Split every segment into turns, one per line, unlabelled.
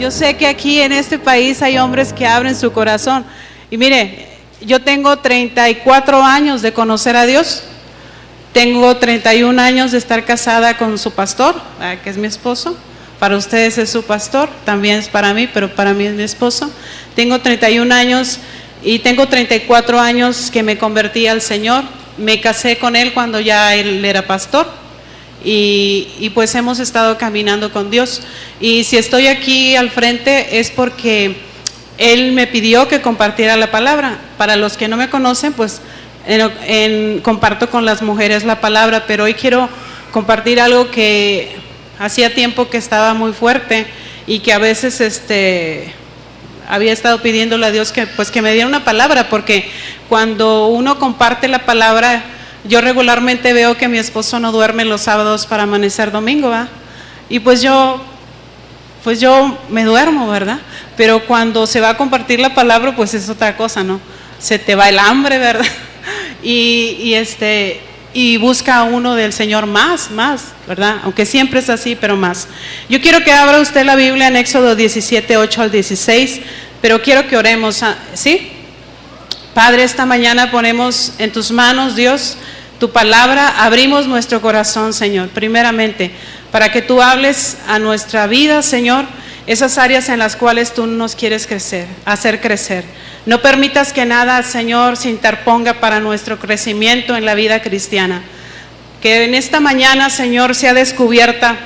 Yo sé que aquí en este país hay hombres que abren su corazón. Y mire, yo tengo 34 años de conocer a Dios. Tengo 31 años de estar casada con su pastor, que es mi esposo. Para ustedes es su pastor, también es para mí, pero para mí es mi esposo. Tengo 31 años y tengo 34 años que me convertí al Señor. Me casé con él cuando ya él era pastor y pues hemos estado caminando con Dios. Y si estoy aquí al frente es porque él me pidió que compartiera la palabra. Para los que no me conocen, pues comparto con las mujeres la palabra, pero hoy quiero compartir algo que hacía tiempo que estaba muy fuerte y que a veces había estado pidiéndole a Dios que me diera una palabra, porque cuando uno comparte la palabra, yo regularmente veo que mi esposo no duerme los sábados para amanecer domingo, ¿va? Y pues yo me duermo, ¿verdad? Pero cuando se va a compartir la palabra, pues es otra cosa, ¿no? Se te va el hambre, ¿verdad? Y busca uno del Señor más, ¿verdad? Aunque siempre es así, pero más. Yo quiero que abra usted la Biblia en Éxodo 17, 8 al 16, pero quiero que oremos, ¿sí? Padre, esta mañana ponemos en tus manos, Dios, tu palabra, abrimos nuestro corazón, Señor, primeramente, para que tú hables a nuestra vida, Señor, esas áreas en las cuales tú nos quieres hacer crecer. No permitas que nada, Señor, se interponga para nuestro crecimiento en la vida cristiana. Que en esta mañana, Señor, sea descubierta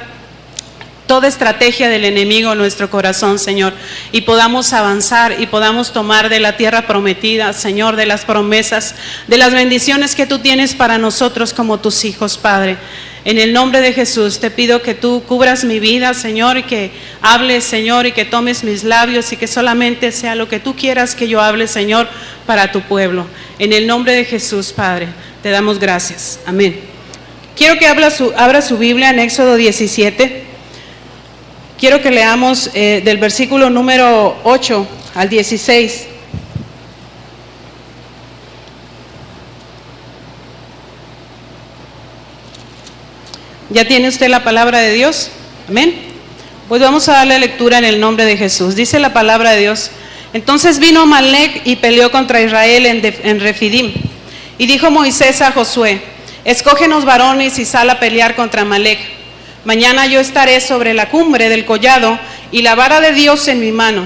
toda estrategia del enemigo en nuestro corazón, Señor, y podamos avanzar y podamos tomar de la tierra prometida, Señor, de las promesas, de las bendiciones que tú tienes para nosotros como tus hijos, Padre. En el nombre de Jesús te pido que tú cubras mi vida, Señor, y que hables, Señor, y que tomes mis labios y que solamente sea lo que tú quieras que yo hable, Señor, para tu pueblo. En el nombre de Jesús, Padre, te damos gracias. Amén. Quiero que abra su Biblia en Éxodo 17. Quiero que leamos del versículo número 8 al 16. ¿Ya tiene usted la palabra de Dios? Amén. Pues vamos a darle lectura en el nombre de Jesús. Dice la palabra de Dios: entonces vino Amalec y peleó contra Israel en Refidim. Y dijo Moisés a Josué: escógenos varones y sal a pelear contra Amalec. Mañana yo estaré sobre la cumbre del collado y la vara de Dios en mi mano.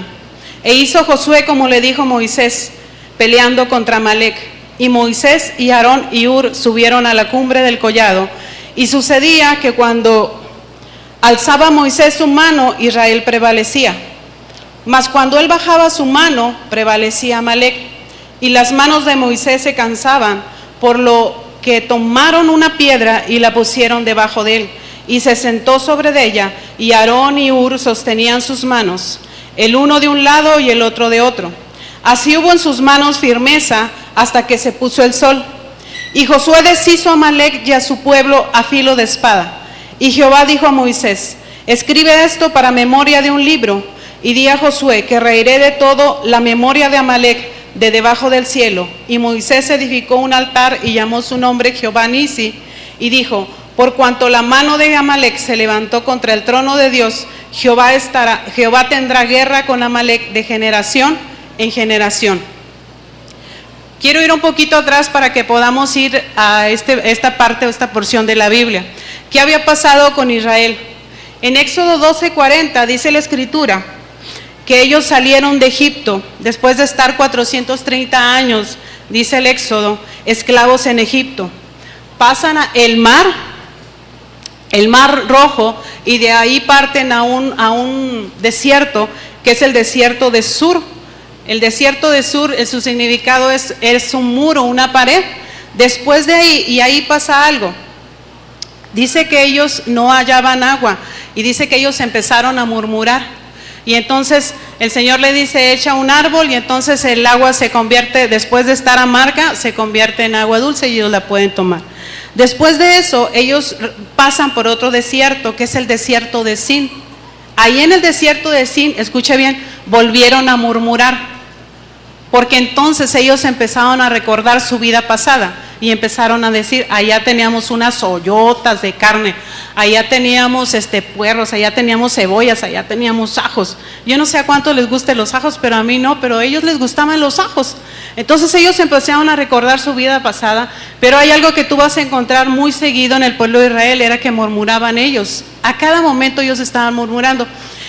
E hizo Josué como le dijo Moisés, peleando contra Amalec. Y Moisés y Aarón y Hur subieron a la cumbre del collado. Y sucedía que cuando alzaba Moisés su mano, Israel prevalecía. Mas cuando él bajaba su mano, prevalecía Amalec. Y las manos de Moisés se cansaban, por lo que tomaron una piedra y la pusieron debajo de él. Y se sentó sobre ella, y Aarón y Hur sostenían sus manos, el uno de un lado y el otro de otro. Así hubo en sus manos firmeza hasta que se puso el sol. Y Josué deshizo a Amalec y a su pueblo a filo de espada. Y Jehová dijo a Moisés: escribe esto para memoria de un libro, y di a Josué que reiré de todo la memoria de Amalec de debajo del cielo. Y Moisés edificó un altar y llamó su nombre Jehová Nisi, y dijo: por cuanto la mano de Amalec se levantó contra el trono de Dios, Jehová tendrá guerra con Amalec de generación en generación. Quiero ir un poquito atrás para que podamos ir a esta parte o esta porción de la Biblia. ¿Qué había pasado con Israel? En Éxodo 12:40 dice la Escritura que ellos salieron de Egipto después de estar 430 años, dice el Éxodo, esclavos en Egipto. Pasan el Mar Rojo, y de ahí parten a un desierto, que es el desierto de Sur. El desierto de Sur, su significado es un muro, una pared. Después de ahí, y ahí pasa algo. Dice que ellos no hallaban agua, y dice que ellos empezaron a murmurar. Y entonces el Señor le dice: echa un árbol, y entonces el agua se convierte, después de estar amarga, se convierte en agua dulce y ellos la pueden tomar. Después de eso, ellos pasan por otro desierto, que es el desierto de Sin. Ahí en el desierto de Sin, escuche bien, volvieron a murmurar, porque entonces ellos empezaron a recordar su vida pasada. y empezaron a decir, allá teníamos unas ollotas de carne, allá teníamos puerros, allá teníamos cebollas, allá teníamos ajos. Yo no sé a cuánto les gusten los ajos, pero a mí no, pero a ellos les gustaban los ajos. Entonces ellos empezaron a recordar su vida pasada, pero hay algo que tú vas a encontrar muy seguido en el pueblo de Israel, era que murmuraban ellos. A cada momento ellos estaban murmurando.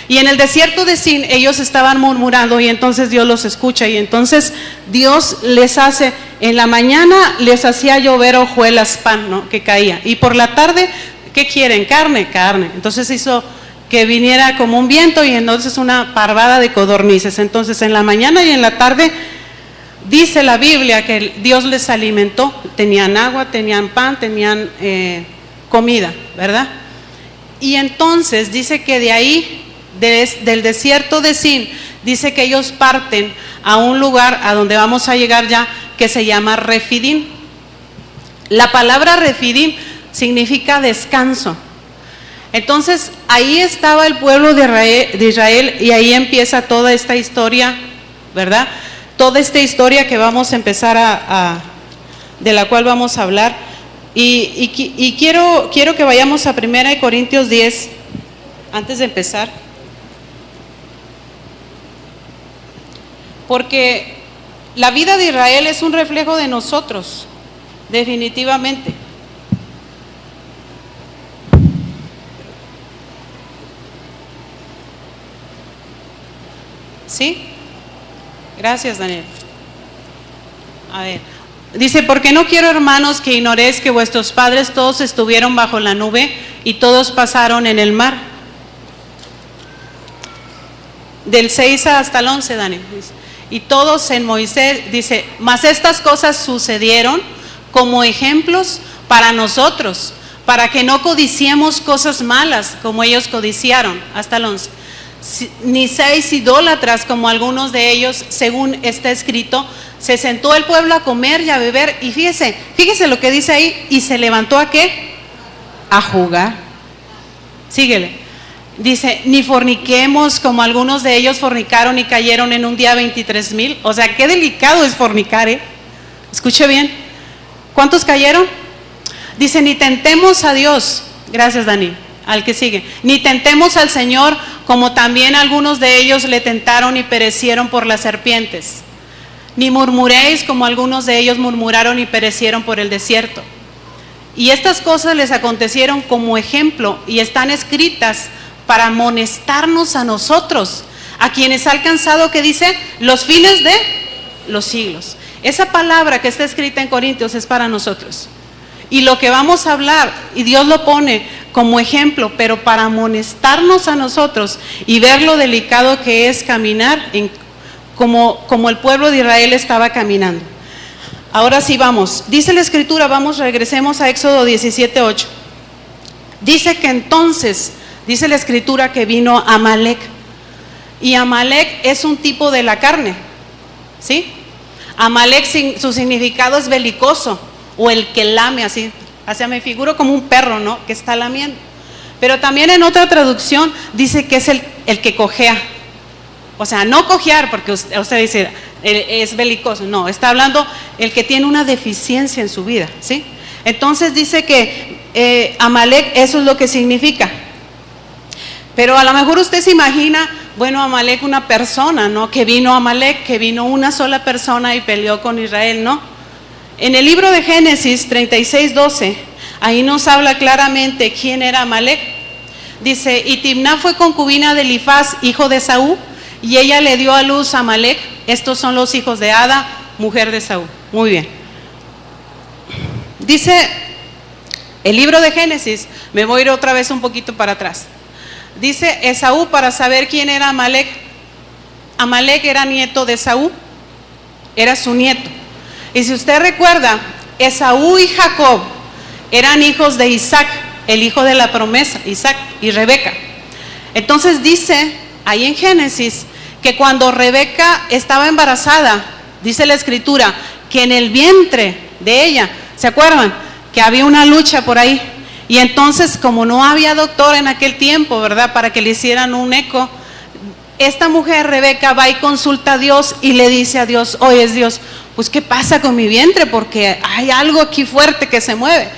Y en el desierto de Sin ellos estaban murmurando y entonces Dios los escucha y entonces Dios les hace, en la mañana les hacía llover hojuelas, pan, ¿no? Que caía. Y por la tarde, ¿qué quieren? Carne. Entonces hizo que viniera como un viento y entonces una parvada de codornices. Entonces en la mañana y en la tarde dice la Biblia que Dios les alimentó, tenían agua, tenían pan, tenían comida, ¿verdad? Y entonces dice que de ahí, del desierto de Sin, dice que ellos parten a un lugar a donde vamos a llegar ya, que se llama Refidim. La palabra Refidim significa descanso. Entonces ahí estaba el pueblo de Israel y ahí empieza toda esta historia, ¿verdad? Toda esta historia que vamos a empezar de la cual vamos a hablar. Y quiero que vayamos a 1 Corintios 10, antes de empezar. Porque la vida de Israel es un reflejo de nosotros, definitivamente. ¿Sí? Gracias, Daniel. A ver, dice, porque no quiero, hermanos, que ignoréis que vuestros padres todos estuvieron bajo la nube y todos pasaron en el mar. Del 6 hasta el 11, Daniel. Y todos en Moisés, dice, mas estas cosas sucedieron como ejemplos para nosotros, para que no codiciemos cosas malas como ellos codiciaron, hasta el 11. Ni seáis idólatras como algunos de ellos, según está escrito, se sentó el pueblo a comer y a beber, y fíjese lo que dice ahí, y se levantó ¿a qué? A jugar. Síguele. Dice, ni forniquemos como algunos de ellos fornicaron y cayeron en un día 23,000. O sea, qué delicado es fornicar, ¿eh? Escuche bien. ¿Cuántos cayeron? Dice, ni tentemos a Dios. Gracias, Dani. Al que sigue. Ni tentemos al Señor, como también algunos de ellos le tentaron y perecieron por las serpientes. Ni murmuréis como algunos de ellos murmuraron y perecieron por el desierto. Y estas cosas les acontecieron como ejemplo y están escritas para amonestarnos a nosotros, a quienes ha alcanzado, que dice, los fines de los siglos. Esa palabra que está escrita en Corintios es para nosotros. Y lo que vamos a hablar, y Dios lo pone como ejemplo, pero para amonestarnos a nosotros y ver lo delicado que es caminar como el pueblo de Israel estaba caminando. Ahora sí vamos, dice la Escritura, regresemos a Éxodo 17:8. Dice que entonces, dice la Escritura que vino Amalek, y Amalek es un tipo de la carne, ¿sí? Amalek, su significado es belicoso, o el que lame, así, o sea, me figuro como un perro, ¿no? Que está lamiendo. Pero también en otra traducción dice que es el que cojea, o sea, no cojear, porque usted dice, es belicoso, no, está hablando el que tiene una deficiencia en su vida, ¿sí? Entonces dice que Amalek, eso es lo que significa. Pero a lo mejor usted se imagina, bueno, Amalek, una persona, ¿no? Que vino Amalek, que vino una sola persona y peleó con Israel, ¿no? En el libro de Génesis 36:12, ahí nos habla claramente quién era Amalek. Dice, y Timná fue concubina de Elifaz, hijo de Saúl, y ella le dio a luz a Amalek. Estos son los hijos de Ada, mujer de Saúl. Muy bien. Dice el libro de Génesis, me voy a ir otra vez un poquito para atrás. Dice Esaú, para saber quién era Amalek. Amalek era nieto de Esaú, era su nieto. Y si usted recuerda, Esaú y Jacob eran hijos de Isaac, el hijo de la promesa, Isaac y Rebeca. Entonces dice ahí en Génesis que cuando Rebeca estaba embarazada, dice la Escritura, que en el vientre de ella, ¿se acuerdan? Que había una lucha por ahí. Y entonces, como no había doctor en aquel tiempo, ¿verdad? Para que le hicieran un eco, esta mujer, Rebeca, va y consulta a Dios y le dice a Dios, oye Dios, pues ¿qué pasa con mi vientre? Porque hay algo aquí fuerte que se mueve.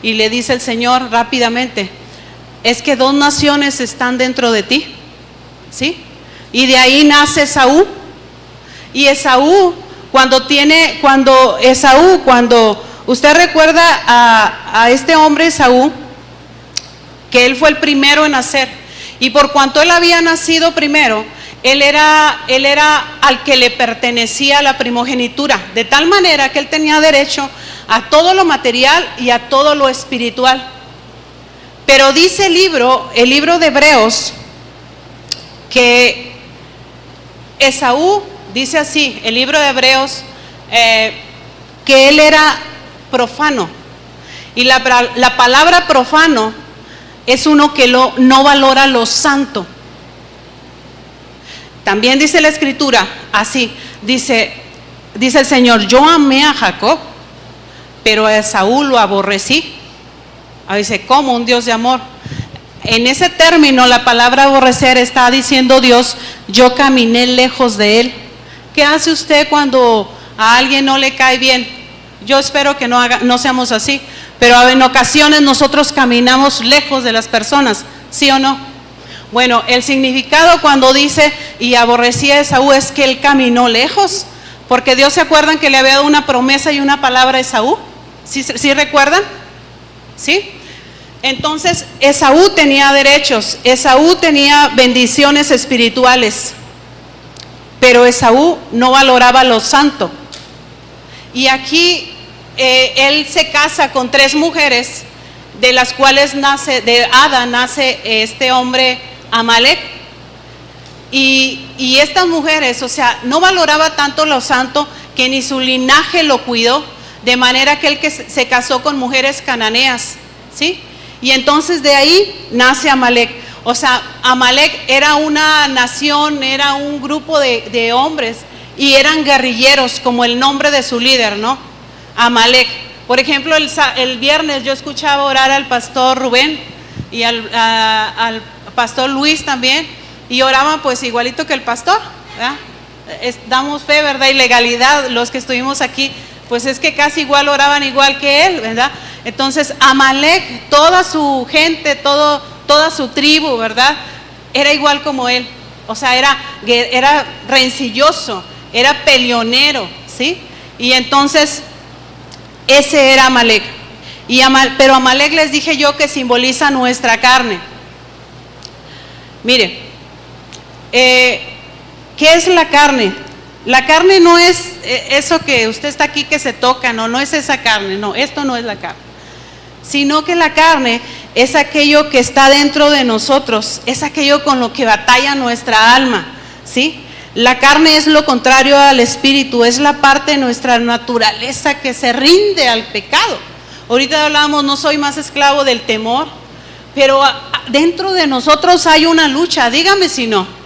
Y le dice el Señor rápidamente, es que 2 naciones están dentro de ti, ¿sí? Y de ahí nace Esaú. Y Esaú, cuando usted recuerda a este hombre Esaú, que él fue el primero en nacer, y por cuanto él había nacido primero, él era al que le pertenecía la primogenitura, de tal manera que él tenía derecho a todo lo material y a todo lo espiritual. Pero dice el libro de Hebreos, que Esaú, dice así, el libro de Hebreos, que él era profano. Y la palabra profano es uno que no valora lo santo. También dice la escritura, así, dice el Señor, yo amé a Jacob, pero a Esaú lo aborrecí. Dice, ¿cómo? Un Dios de amor. En ese término, la palabra aborrecer está diciendo Dios, yo caminé lejos de él. ¿Qué hace usted cuando a alguien no le cae bien? Yo espero que no seamos así, pero en ocasiones nosotros caminamos lejos de las personas, ¿sí o no? Bueno, el significado cuando dice y aborrecía a Esaú es que él caminó lejos, porque Dios, ¿se acuerdan que le había dado una promesa y una palabra a Esaú? ¿Sí recuerdan? ¿Sí? Entonces Esaú tenía derechos, Esaú tenía bendiciones espirituales, pero Esaú no valoraba lo santo. Y aquí él se casa con 3 mujeres, de las cuales de Ada nace este hombre Amalek. Y estas mujeres, o sea, no valoraba tanto lo santo que ni su linaje lo cuidó, de manera que él se casó con mujeres cananeas, ¿sí? Y entonces de ahí nace Amalek. O sea, Amalek era una nación, era un grupo de hombres, y eran guerrilleros, como el nombre de su líder, ¿no? Amalek. Por ejemplo, el viernes yo escuchaba orar al pastor Rubén y al pastor Luis también, y oraban pues igualito que el pastor, ¿verdad? Damos fe, ¿verdad? Y legalidad, los que estuvimos aquí, pues es que casi igual oraban igual que él, ¿verdad? Entonces Amalek, toda su gente, toda su tribu, ¿verdad? Era igual como él. O sea, era rencilloso, era peleonero, ¿sí? Y entonces ese era Amalek. Pero Amalek, les dije yo, que simboliza nuestra carne. Mire, ¿qué es la carne? La carne no es eso que usted está aquí que se toca, no es esa carne, no, esto no es la carne. Sino que la carne es aquello que está dentro de nosotros, es aquello con lo que batalla nuestra alma, ¿sí? La carne es lo contrario al espíritu, es la parte de nuestra naturaleza que se rinde al pecado. Ahorita hablábamos, no soy más esclavo del temor, pero dentro de nosotros hay una lucha, dígame si no.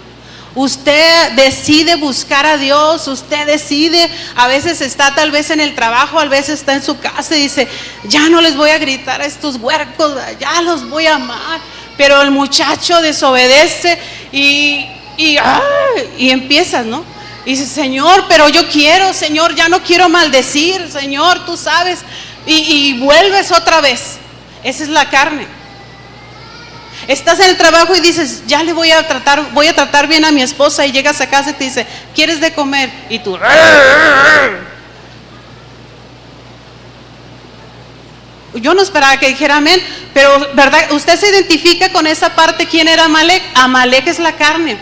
Usted decide buscar a Dios, usted decide, a veces está tal vez en el trabajo, a veces está en su casa y dice, ya no les voy a gritar a estos huercos, ya los voy a amar, pero el muchacho desobedece y empiezas, ¿no? Y dice, Señor, pero yo quiero, Señor, ya no quiero maldecir, Señor, tú sabes, y vuelves otra vez. Esa es la carne. Estás en el trabajo y dices, ya voy a tratar bien a mi esposa, y llegas a casa y te dice, ¿quieres de comer? Y tú, yo no esperaba que dijera amén, pero verdad, usted se identifica con esa parte. ¿Quién era Amalek? Amalek es la carne,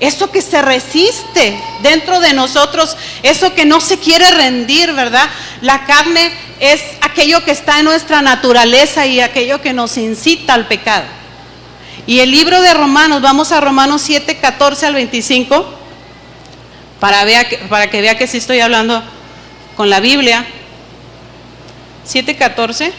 eso que se resiste dentro de nosotros, eso que no se quiere rendir, ¿verdad? La carne es aquello que está en nuestra naturaleza y aquello que nos incita al pecado. Y el libro de Romanos, vamos a Romanos 7, 14 al 25, para que vea que sí estoy hablando con la Biblia. 7, 14.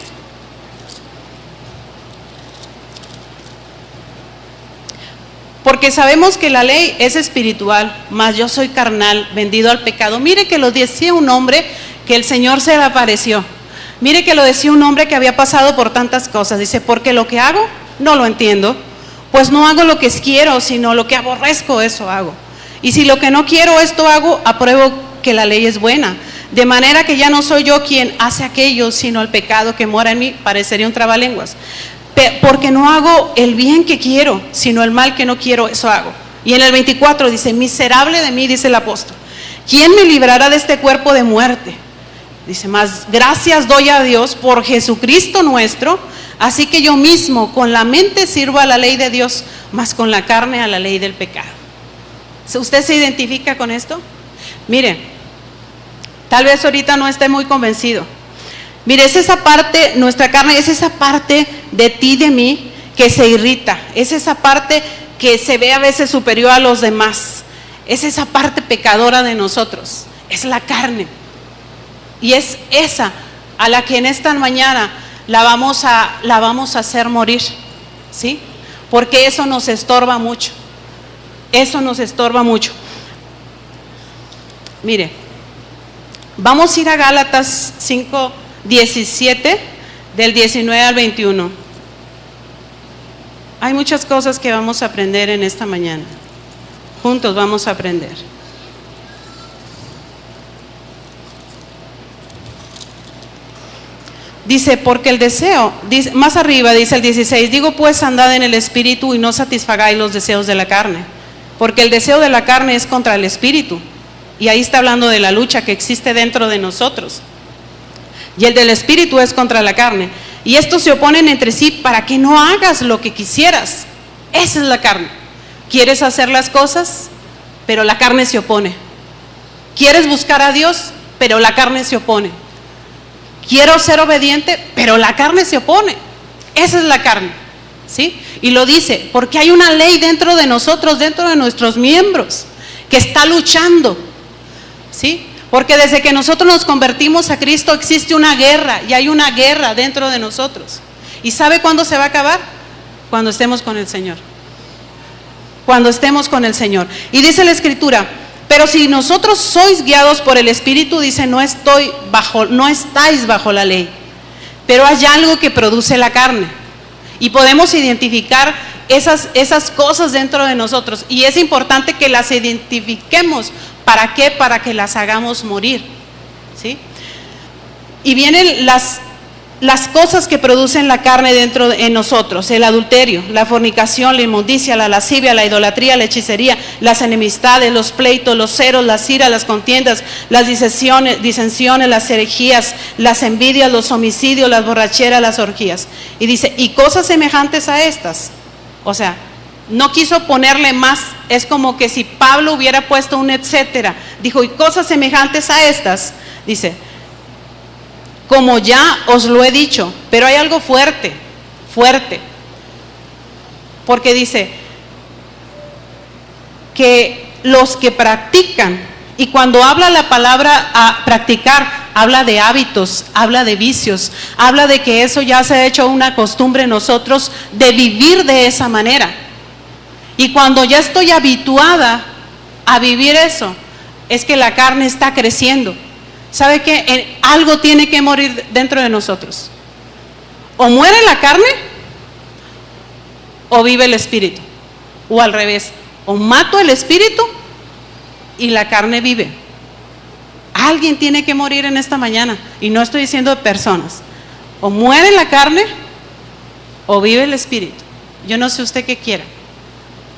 Porque sabemos que la ley es espiritual, mas yo soy carnal, vendido al pecado. Mire que lo decía un hombre que el Señor se le apareció. Mire que lo decía un hombre que había pasado por tantas cosas. Dice, porque lo que hago no lo entiendo. Pues no hago lo que quiero, sino lo que aborrezco, eso hago. Y si lo que no quiero, esto hago, apruebo que la ley es buena. De manera que ya no soy yo quien hace aquello, sino el pecado que mora en mí. Parecería un trabalenguas. Porque no hago el bien que quiero, sino el mal que no quiero, eso hago. Y en el 24 dice, miserable de mí, dice el apóstol. ¿Quién me librará de este cuerpo de muerte? Dice, más gracias doy a Dios por Jesucristo nuestro, así que yo mismo con la mente sirvo a la ley de Dios, más con la carne a la ley del pecado. ¿Usted se identifica con esto? Mire, tal vez ahorita no esté muy convencido. Mire, es esa parte, nuestra carne es esa parte de ti, de mí, que se irrita. Es esa parte que se ve a veces superior a los demás. Es esa parte pecadora de nosotros. Es la carne. Y es esa a la que en esta mañana la vamos a hacer morir, ¿sí? Porque eso nos estorba mucho. Eso nos estorba mucho. Mire, vamos a ir a Gálatas 5:17, del 19 al 21. Hay muchas cosas que vamos a aprender en esta mañana. Juntos vamos a aprender. Dice, porque el deseo, dice, más arriba dice el 16, digo pues andad en el espíritu y no satisfagáis los deseos de la carne, porque el deseo de la carne es contra el espíritu, y ahí está hablando de la lucha que existe dentro de nosotros, y el del espíritu es contra la carne, y estos se oponen entre sí para que no hagas lo que quisieras. Esa es la carne. Quieres hacer las cosas, pero la carne se opone. Quieres buscar a Dios, pero la carne se opone. Quiero ser obediente, pero la carne se opone. Esa es la carne, ¿sí? Y lo dice, porque hay una ley dentro de nosotros, dentro de nuestros miembros, que está luchando, ¿sí? Porque desde que nosotros nos convertimos a Cristo existe una guerra, y hay una guerra dentro de nosotros. ¿Y sabe cuándo se va a acabar? Cuando estemos con el Señor. Cuando estemos con el Señor. Y dice la Escritura, pero si nosotros sois guiados por el Espíritu, dice, no estáis bajo la ley. Pero hay algo que produce la carne. Y podemos identificar esas cosas dentro de nosotros. Y es importante que las identifiquemos. ¿Para qué? Para que las hagamos morir, ¿sí? Y vienen las cosas que producen la carne dentro de nosotros: el adulterio, la fornicación, la inmundicia, la lascivia, la idolatría, la hechicería, las enemistades, los pleitos, los celos, las iras, las contiendas, las disensiones, las herejías, las envidias, los homicidios, las borracheras, las orgías. Y dice, y cosas semejantes a estas. O sea, no quiso ponerle más, es como que si Pablo hubiera puesto un etcétera. Dijo, y cosas semejantes a estas, dice, como ya os lo he dicho, pero hay algo fuerte, porque dice que los que practican, y cuando habla la palabra a practicar, habla de hábitos, habla de vicios, habla de que eso ya se ha hecho una costumbre en nosotros de vivir de esa manera. Y cuando ya estoy habituada a vivir eso, es que la carne está creciendo. ¿Sabe qué? Algo tiene que morir dentro de nosotros. O muere la carne, o vive el espíritu. O al revés, o mato el espíritu y la carne vive. Alguien tiene que morir en esta mañana. Y no estoy diciendo de personas. O muere la carne, o vive el espíritu. Yo no sé usted qué quiera.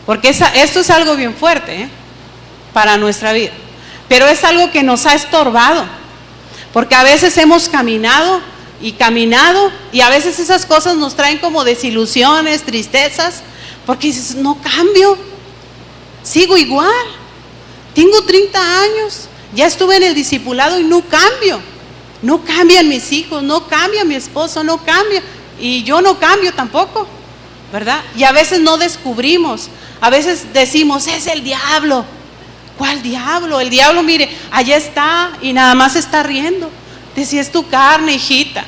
Porque esto es algo bien fuerte, para nuestra vida. Pero es algo que nos ha estorbado. Porque a veces hemos caminado y a veces esas cosas nos traen como desilusiones, tristezas. Porque dices, no cambio, sigo igual. Tengo 30 años, ya estuve en el discipulado y no cambio. No cambian mis hijos, no cambia mi esposo, no cambia. Y yo no cambio tampoco, ¿verdad? Y a veces no descubrimos. A veces decimos, es el diablo. ¿Cuál diablo? El diablo, mire, allá está y nada más está riendo. Decía, es tu carne, hijita.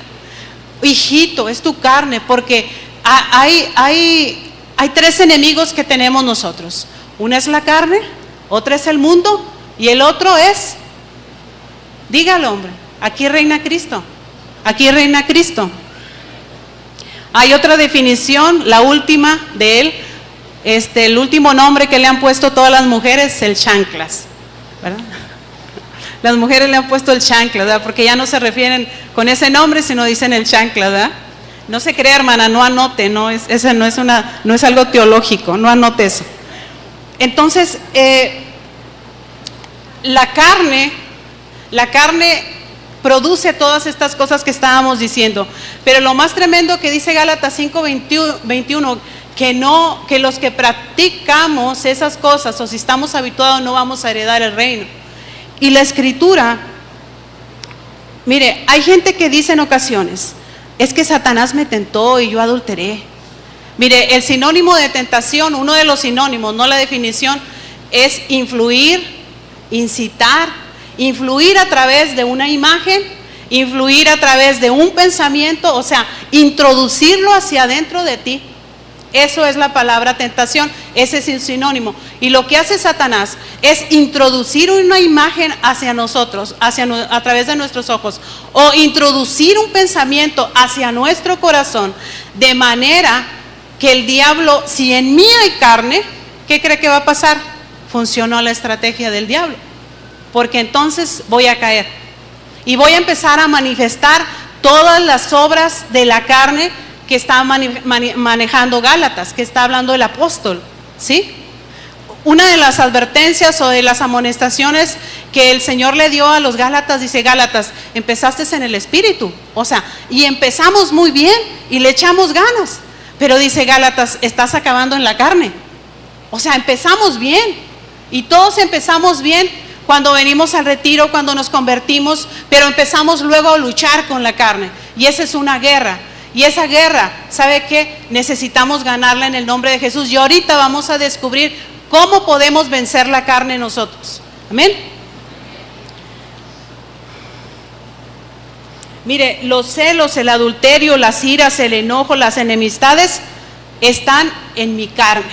Hijito, es tu carne, porque hay 3 enemigos que tenemos nosotros. Una es la carne, otra es el mundo y el otro es, dígalo, hombre, aquí reina Cristo. Aquí reina Cristo. Hay otra definición, la última de él. el último nombre que le han puesto todas las mujeres, el chanclas, ¿verdad? Las mujeres le han puesto el chanclas, ¿verdad? Porque ya no se refieren con ese nombre, sino dicen el chanclas, ¿verdad? No se crea, hermana, no anote, ese no es algo teológico, no anote eso. Entonces, la carne produce todas estas cosas que estábamos diciendo, pero lo más tremendo que dice Gálatas 5:21, que los que practicamos esas cosas, o si estamos habituados, no vamos a heredar el reino. Y la Escritura, mire, hay gente que dice en ocasiones, es que Satanás me tentó y yo adulteré. Mire, el sinónimo de tentación, uno de los sinónimos, no la definición, es influir, incitar, influir a través de una imagen, influir a través de un pensamiento, o sea, introducirlo hacia adentro de ti. Eso es la palabra tentación, ese es el sinónimo. Y lo que hace Satanás es introducir una imagen hacia nosotros, a través de nuestros ojos, o introducir un pensamiento hacia nuestro corazón, de manera que el diablo, si en mí hay carne, ¿qué cree que va a pasar? Funcionó la estrategia del diablo, porque entonces voy a caer y voy a empezar a manifestar todas las obras de la carne que está manejando Gálatas, que está hablando el apóstol, ¿sí? Una de las advertencias o de las amonestaciones que el Señor le dio a los Gálatas, dice: Gálatas, empezaste en el Espíritu, o sea, y empezamos muy bien y le echamos ganas, pero dice Gálatas, estás acabando en la carne. O sea, empezamos bien y todos empezamos bien cuando venimos al retiro, cuando nos convertimos, pero empezamos luego a luchar con la carne, y esa es una guerra. Y esa guerra, ¿sabe qué? Necesitamos ganarla en el nombre de Jesús. Y ahorita vamos a descubrir cómo podemos vencer la carne nosotros. Amén. Mire, los celos, el adulterio, las iras, el enojo, las enemistades están en mi carne.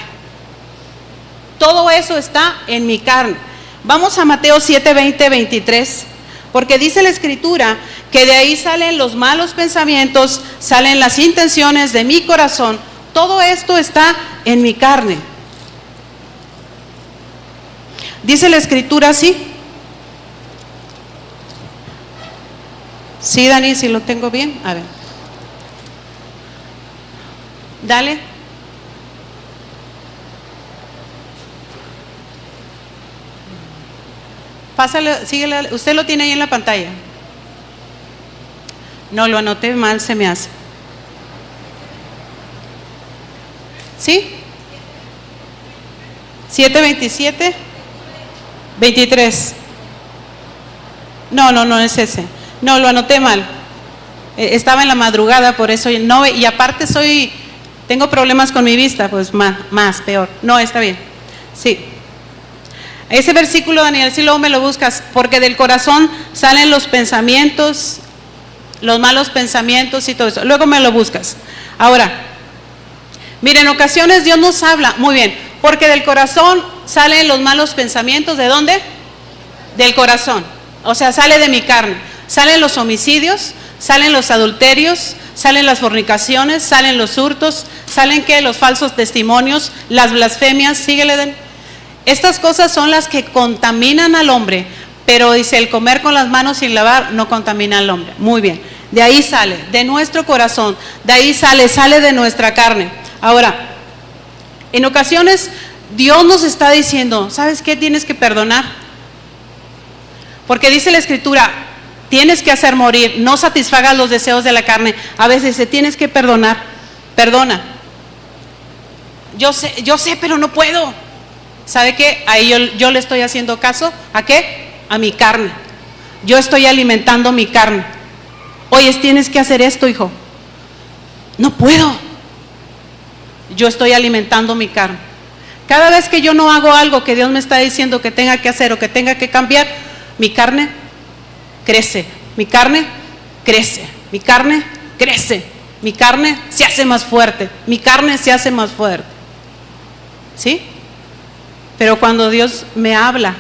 Todo eso está en mi carne. Vamos a Mateo 7:20-23. Porque dice la Escritura que de ahí salen los malos pensamientos, salen las intenciones de mi corazón. Todo esto está en mi carne. Dice la Escritura así. Sí, Dani, si lo tengo bien. A ver. Dale. Pásale, síguele, usted lo tiene ahí en la pantalla. No, lo anoté mal, se me hace. ¿Sí? 7:27, 23. No es ese. No, lo anoté mal. Estaba en la madrugada, por eso no, y aparte tengo problemas con mi vista, pues más peor. No, está bien. Sí. Ese versículo, Daniel, si luego me lo buscas, porque del corazón salen los pensamientos, los malos pensamientos y todo eso. Luego me lo buscas. Ahora, miren, en ocasiones Dios nos habla, muy bien, porque del corazón salen los malos pensamientos. ¿De dónde? Del corazón. O sea, sale de mi carne. Salen los homicidios, salen los adulterios, salen las fornicaciones, salen los hurtos, salen ¿qué? Los falsos testimonios, las blasfemias, síguele. Estas cosas son las que contaminan al hombre, pero dice, el comer con las manos sin lavar no contamina al hombre. Muy bien, de ahí sale, de nuestro corazón, de ahí sale de nuestra carne. Ahora, en ocasiones Dios nos está diciendo, ¿sabes qué? Tienes que perdonar. Porque dice la Escritura, tienes que hacer morir, no satisfagas los deseos de la carne. A veces dice, tienes que perdonar, perdona. Yo sé, pero no puedo. ¿Sabe qué? Ahí yo le estoy haciendo caso, ¿a qué? A mi carne. Yo estoy alimentando mi carne. Oye, tienes que hacer esto, hijo. No puedo. Yo estoy alimentando mi carne. Cada vez que yo no hago algo que Dios me está diciendo que tenga que hacer o que tenga que cambiar, mi carne crece, mi carne crece, mi carne crece, mi carne se hace más fuerte, mi carne se hace más fuerte. ¿Sí? Pero cuando Dios me habla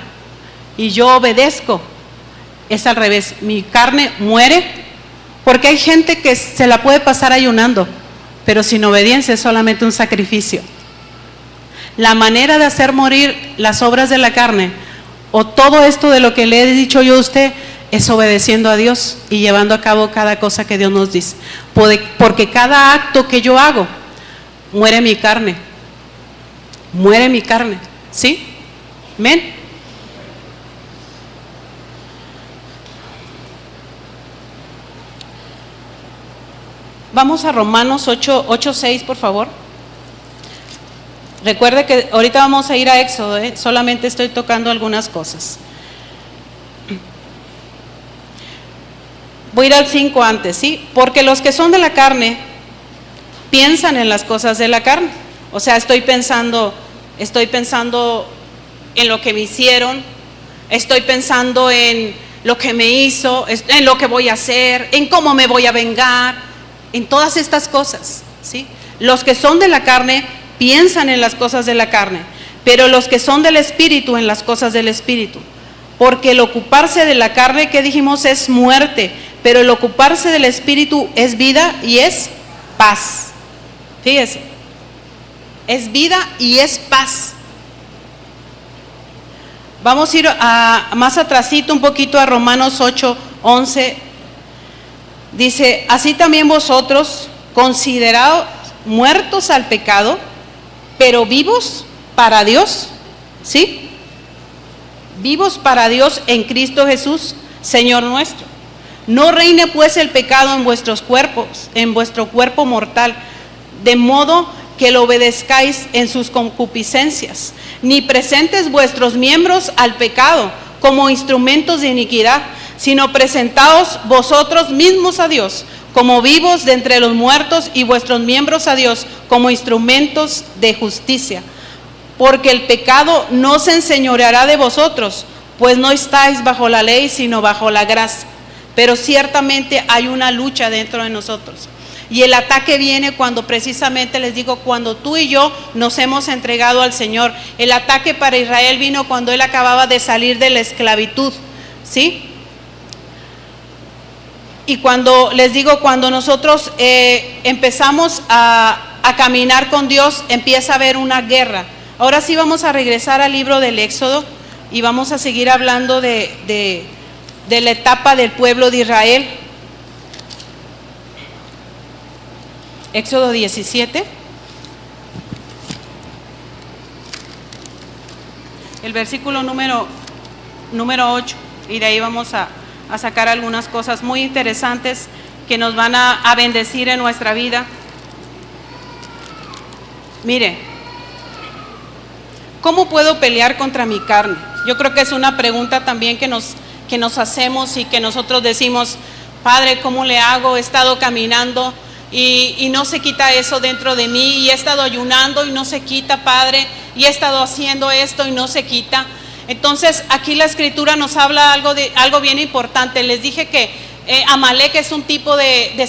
y yo obedezco, es al revés, mi carne muere, porque hay gente que se la puede pasar ayunando, pero sin obediencia es solamente un sacrificio. la manera de hacer morir las obras de la carne, o todo esto de lo que le he dicho yo a usted, es obedeciendo a Dios y llevando a cabo cada cosa que Dios nos dice. Porque cada acto que yo hago, muere mi carne. Muere mi carne. ¿Sí? ¿Amén? Vamos a Romanos 8:6, por favor. Recuerde que ahorita vamos a ir a Éxodo, solamente estoy tocando algunas cosas. Voy a ir al 5 antes, ¿sí? Porque los que son de la carne piensan en las cosas de la carne. O sea, estoy pensando en lo que me hicieron, estoy pensando en lo que me hizo, en lo que voy a hacer, en cómo me voy a vengar, en todas estas cosas, ¿sí? Los que son de la carne piensan en las cosas de la carne, pero los que son del Espíritu en las cosas del Espíritu. Porque el ocuparse de la carne, que dijimos, es muerte, pero el ocuparse del Espíritu es vida y es paz. Fíjese, es vida y es paz. Vamos a ir más atrasito un poquito a Romanos 8:11. Dice, así también vosotros, considerados muertos al pecado, pero vivos para Dios, ¿sí? Vivos para Dios en Cristo Jesús, Señor nuestro. No reine pues el pecado en vuestros cuerpos, en vuestro cuerpo mortal, de modo que lo obedezcáis en sus concupiscencias, ni presentes vuestros miembros al pecado como instrumentos de iniquidad, sino presentaos vosotros mismos a Dios como vivos de entre los muertos, y vuestros miembros a Dios como instrumentos de justicia. Porque el pecado no se enseñoreará de vosotros, pues no estáis bajo la ley, sino bajo la gracia. Pero ciertamente hay una lucha dentro de nosotros. Y el ataque viene cuando, precisamente les digo, cuando tú y yo nos hemos entregado al Señor. El ataque para Israel vino cuando él acababa de salir de la esclavitud, ¿sí? Y cuando, les digo, cuando nosotros empezamos a caminar con Dios, empieza a haber una guerra. Ahora sí vamos a regresar al libro del Éxodo y vamos a seguir hablando de la etapa del pueblo de Israel. Éxodo 17. El versículo número 8. Y de ahí vamos a sacar algunas cosas muy interesantes que nos van a bendecir en nuestra vida. Mire, ¿cómo puedo pelear contra mi carne? Yo creo que es una pregunta también que nos hacemos y que nosotros decimos, Padre, ¿cómo le hago? He estado caminando y no se quita eso dentro de mí, y he estado ayunando y no se quita, Padre, y he estado haciendo esto y no se quita. Entonces aquí la escritura nos habla algo bien importante. Les dije que Amalek es un tipo de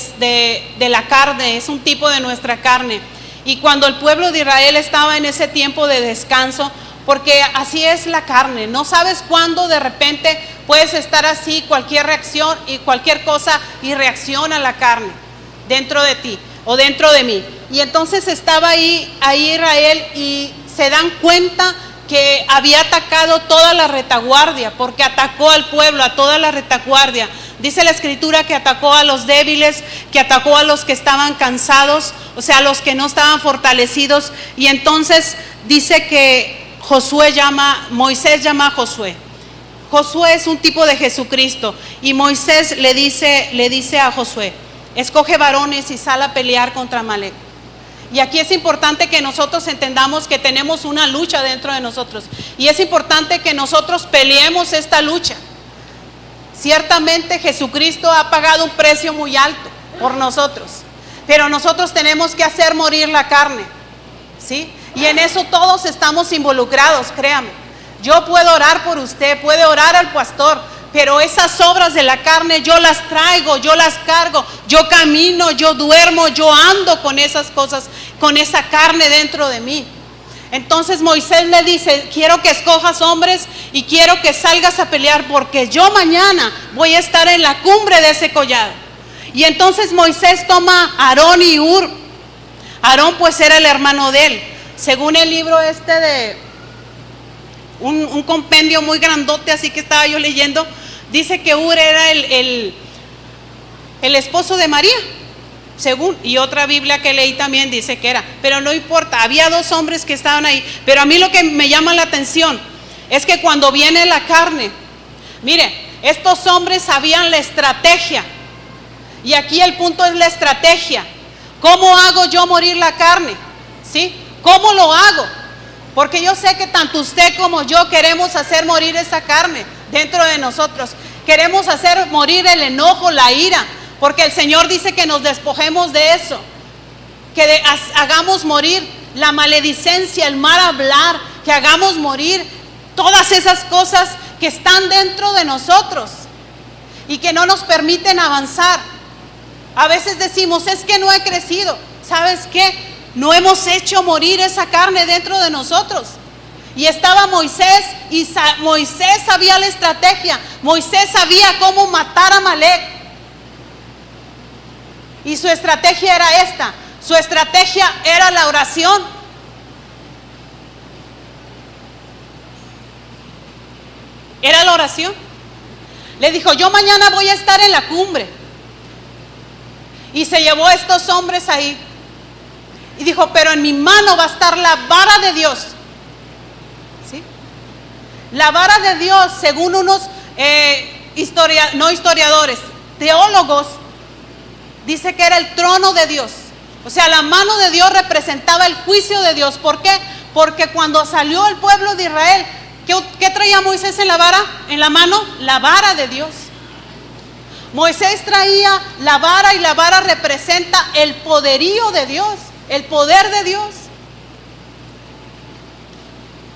la carne, es un tipo de nuestra carne. Y cuando el pueblo de Israel estaba en ese tiempo de descanso, porque así es la carne, no sabes cuándo de repente puedes estar así, cualquier reacción y cualquier cosa, y reacciona la carne dentro de ti o dentro de mí. Y entonces estaba ahí Israel, y se dan cuenta que había atacado toda la retaguardia, porque atacó al pueblo, a toda la retaguardia. Dice la escritura que atacó a los débiles, que atacó a los que estaban cansados, o sea, a los que no estaban fortalecidos. Y entonces dice que Moisés llama a Josué. Josué es un tipo de Jesucristo, y Moisés le dice a Josué, escoge varones y sal a pelear contra Amalek. Y aquí es importante que nosotros entendamos que tenemos una lucha dentro de nosotros, y es importante que nosotros peleemos esta lucha. Ciertamente Jesucristo ha pagado un precio muy alto por nosotros, pero nosotros tenemos que hacer morir la carne, ¿sí? Y en eso todos estamos involucrados, créame. Yo puedo orar por usted, puede orar al pastor, pero esas obras de la carne yo las traigo, yo las cargo, yo camino, yo duermo, yo ando con esas cosas, con esa carne dentro de mí. Entonces Moisés le dice, quiero que escojas hombres y quiero que salgas a pelear, porque yo mañana voy a estar en la cumbre de ese collado. Y entonces Moisés toma a Aarón y Hur. Aarón pues era el hermano de él. según el libro este de un compendio muy grandote, así que estaba yo leyendo, dice que Ur era el esposo de María, según, y otra Biblia que leí también dice que era, pero no importa, había dos hombres que estaban ahí. Pero a mí lo que me llama la atención es que cuando viene la carne, mire, estos hombres sabían la estrategia, y aquí el punto es la estrategia. ¿Cómo hago yo morir la carne? ¿Sí? ¿Cómo lo hago? Porque yo sé que tanto usted como yo queremos hacer morir esa carne dentro de nosotros. Queremos hacer morir el enojo, la ira, porque el Señor dice que nos despojemos de eso, que hagamos morir la maledicencia, el mal hablar, que hagamos morir todas esas cosas que están dentro de nosotros y que no nos permiten avanzar. A veces decimos, es que no he crecido. ¿Sabes qué? No hemos hecho morir esa carne dentro de nosotros. Y estaba Moisés, y Moisés sabía la estrategia. Moisés sabía cómo matar a Amalek. Y su estrategia era esta. Su estrategia era la oración. Era la oración. Le dijo, yo mañana voy a estar en la cumbre. Y se llevó a estos hombres ahí. Y dijo, pero en mi mano va a estar la vara de Dios. ¿Sí? La vara de Dios, según unos no historiadores, teólogos, dice que era el trono de Dios. O sea, la mano de Dios representaba el juicio de Dios. ¿Por qué? Porque cuando salió el pueblo de Israel, ¿qué traía Moisés en la vara? En la mano, la vara de Dios. Moisés traía la vara, y la vara representa el poderío de Dios, el poder de Dios.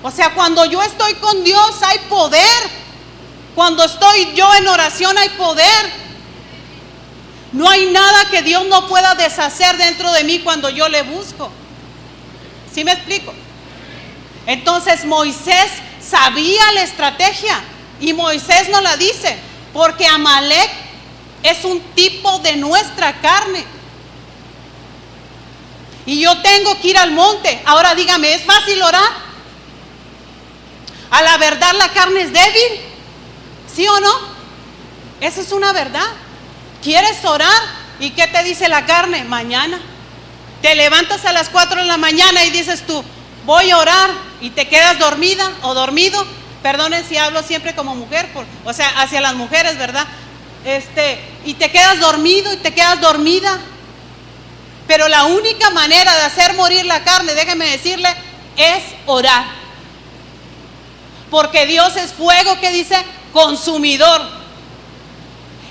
O sea, cuando yo estoy con Dios hay poder. Cuando estoy yo en oración hay poder. No hay nada que Dios no pueda deshacer dentro de mí cuando yo le busco. ¿Sí me explico? Entonces Moisés sabía la estrategia, y Moisés nos la dice, porque Amalek es un tipo de nuestra carne. Y yo tengo que ir al monte. Ahora dígame, ¿es fácil orar? A la verdad la carne es débil, ¿sí o no? Esa es una verdad. ¿Quieres orar? ¿Y qué te dice la carne? Mañana. Te levantas a las 4 de la mañana y dices tú, voy a orar, y te quedas dormida o dormido. Perdonen si hablo siempre como mujer, o sea, hacia las mujeres, ¿verdad? Y te quedas dormido y te quedas dormida. Pero la única manera de hacer morir la carne, déjeme decirle, es orar. Porque Dios es fuego, que dice, consumidor.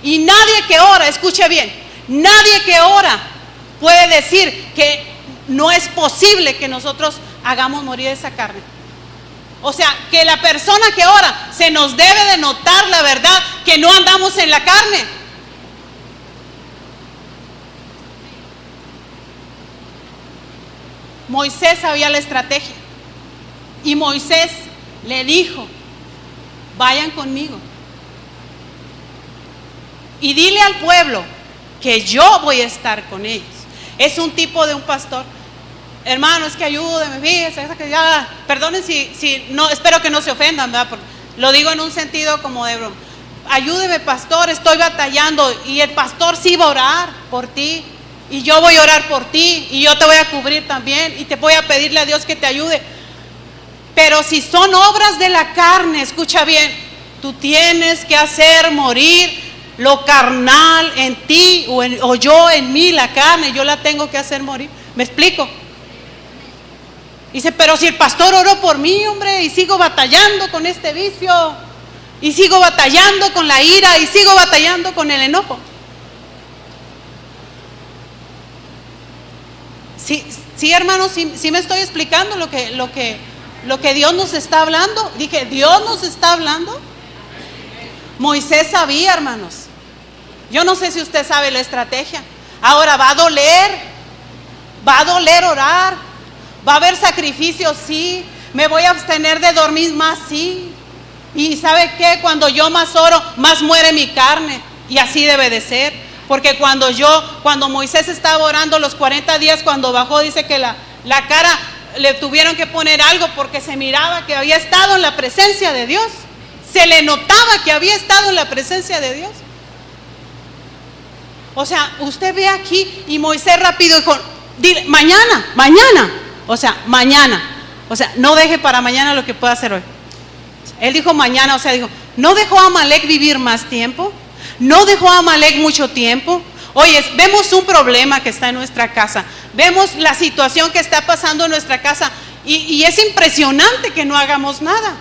Y nadie que ora, escuche bien, nadie que ora puede decir que no es posible que nosotros hagamos morir esa carne. O sea, que la persona que ora, se nos debe de notar la verdad, que no andamos en la carne. Moisés sabía la estrategia, y Moisés le dijo, vayan conmigo y dile al pueblo que yo voy a estar con ellos. Es un tipo de un pastor. Hermano, es que ayúdeme, fíjese, ya, perdonen si no, espero que no se ofendan, ¿verdad? Porque lo digo en un sentido como de broma. Ayúdeme, pastor, estoy batallando, y el pastor sí va a orar por ti, y yo voy a orar por ti, y yo te voy a cubrir también, y te voy a pedirle a Dios que te ayude. Pero si son obras de la carne, escucha bien, tú tienes que hacer morir lo carnal en ti, o yo en mí, la carne, yo la tengo que hacer morir. ¿Me explico? Dice, pero si el pastor oró por mí, hombre, y sigo batallando con este vicio, y sigo batallando con la ira, y sigo batallando con el enojo. Sí, hermanos, sí me estoy explicando lo que Dios nos está hablando. Dije, ¿Dios nos está hablando? Moisés sabía, hermanos. Yo no sé si usted sabe la estrategia. Ahora va a doler orar. Va a haber sacrificios, sí. Me voy a abstener de dormir más, sí. Y ¿sabe qué? Cuando yo más oro, más muere mi carne. Y así debe de ser. Porque cuando Moisés estaba orando los 40 días, cuando bajó, dice que la cara le tuvieron que poner algo porque se miraba que había estado en la presencia de Dios. Se le notaba que había estado en la presencia de Dios. O sea, usted ve aquí y Moisés rápido dijo, dile, mañana. O sea, mañana. O sea, no deje para mañana lo que pueda hacer hoy. Él dijo mañana, o sea, dijo, no dejó a Amalek vivir más tiempo. No dejó a Amalek mucho tiempo. Oye, vemos un problema que está en nuestra casa. Vemos la situación que está pasando en nuestra casa. Y es impresionante que no hagamos nada.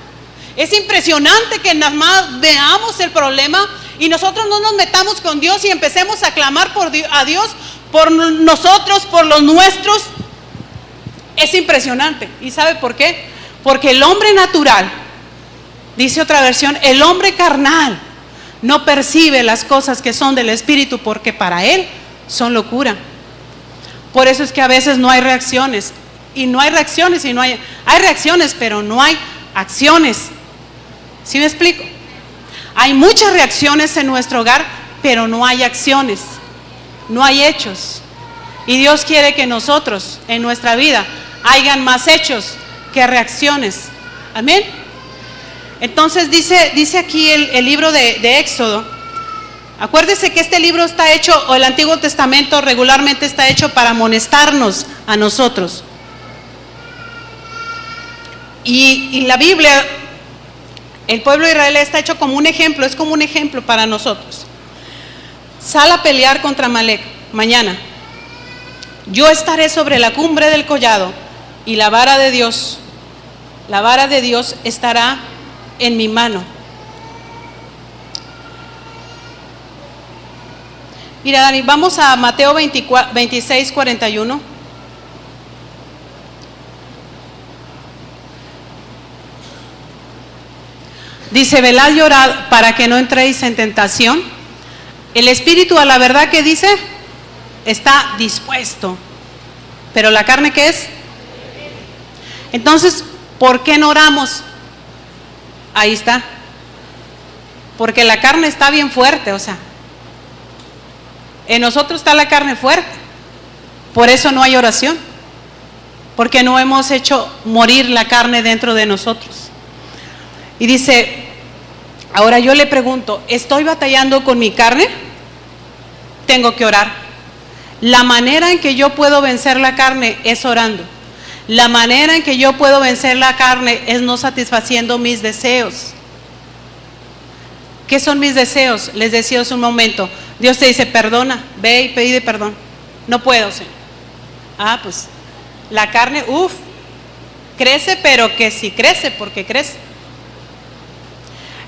Es impresionante que nada más veamos el problema y nosotros no nos metamos con Dios y empecemos a clamar a Dios por nosotros, por los nuestros. Es impresionante. ¿Y sabe por qué? Porque el hombre natural, dice otra versión, el hombre carnal no percibe las cosas que son del Espíritu porque para él son locura. Por eso es que a veces no hay reacciones. Y no hay reacciones y no hay reacciones, pero no hay acciones. ¿Sí me explico? Hay muchas reacciones en nuestro hogar, pero no hay acciones, no hay hechos. Y Dios quiere que nosotros en nuestra vida hayan más hechos que reacciones. Amén. Entonces dice aquí el libro de Éxodo. Acuérdese que este libro está hecho, o el Antiguo Testamento regularmente está hecho para amonestarnos a nosotros. Y la Biblia, el pueblo de Israel está hecho como un ejemplo, es como un ejemplo para nosotros. Sal a pelear contra Amalek mañana. Yo estaré sobre la cumbre del collado y la vara de Dios estará en mi mano. Mira, Dani, vamos a Mateo 26, 41. Dice, velad y orad para que no entréis en tentación. El espíritu, a la verdad que dice, está dispuesto, pero la carne, ¿qué es? Entonces, ¿por qué no oramos? Ahí está. Porque la carne está bien fuerte, o sea, en nosotros está la carne fuerte. Por eso no hay oración, porque no hemos hecho morir la carne dentro de nosotros. Y dice, ahora yo le pregunto, ¿estoy batallando con mi carne? Tengo que orar. La manera en que yo puedo vencer la carne es orando. La manera en que yo puedo vencer la carne es no satisfaciendo mis deseos. ¿Qué son mis deseos? Les decía hace un momento. Dios te dice, perdona, ve y pide perdón. No puedo, Señor. Ah, pues la carne, crece, pero que sí crece, porque crece.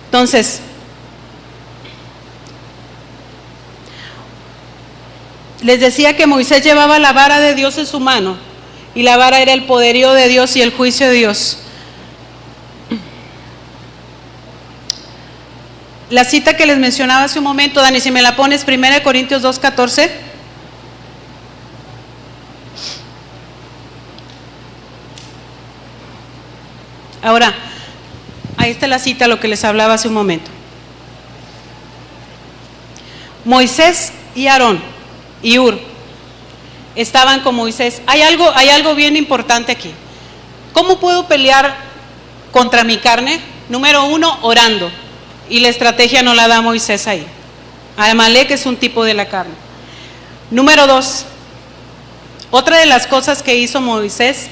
Entonces, les decía que Moisés llevaba la vara de Dios en su mano, y la vara era el poderío de Dios y el juicio de Dios. La cita que les mencionaba hace un momento, Dani, si me la pones, 1 Corintios 2:14. Ahora, ahí está la cita, lo que les hablaba hace un momento. Moisés y Aarón y Hur estaban con Moisés. Hay algo bien importante aquí. ¿Cómo puedo pelear contra mi carne? Número 1, orando. Y la estrategia no la da Moisés ahí. Amalek es un tipo de la carne. Número 2, otra de las cosas que hizo Moisés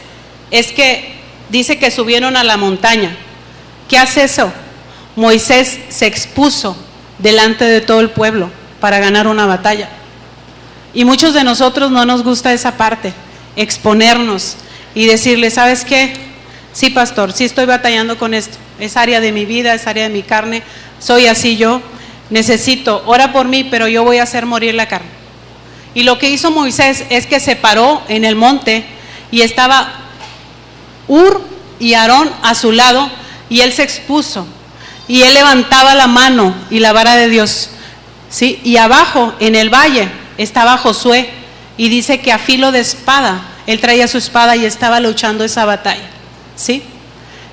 es que dice que subieron a la montaña. ¿Qué hace eso? Moisés se expuso delante de todo el pueblo para ganar una batalla. Y muchos de nosotros no nos gusta esa parte, exponernos y decirle, ¿sabes qué? Sí, pastor, sí estoy batallando con esto. Es área de mi vida, es área de mi carne. Soy así yo. Necesito, ora por mí, pero yo voy a hacer morir la carne. Y lo que hizo Moisés es que se paró en el monte y estaba Hur y Aarón a su lado y él se expuso. Y él levantaba la mano y la vara de Dios. ¿Sí? Y abajo, en el valle, estaba Josué. Y dice que a filo de espada, él traía su espada y estaba luchando esa batalla. ¿Sí?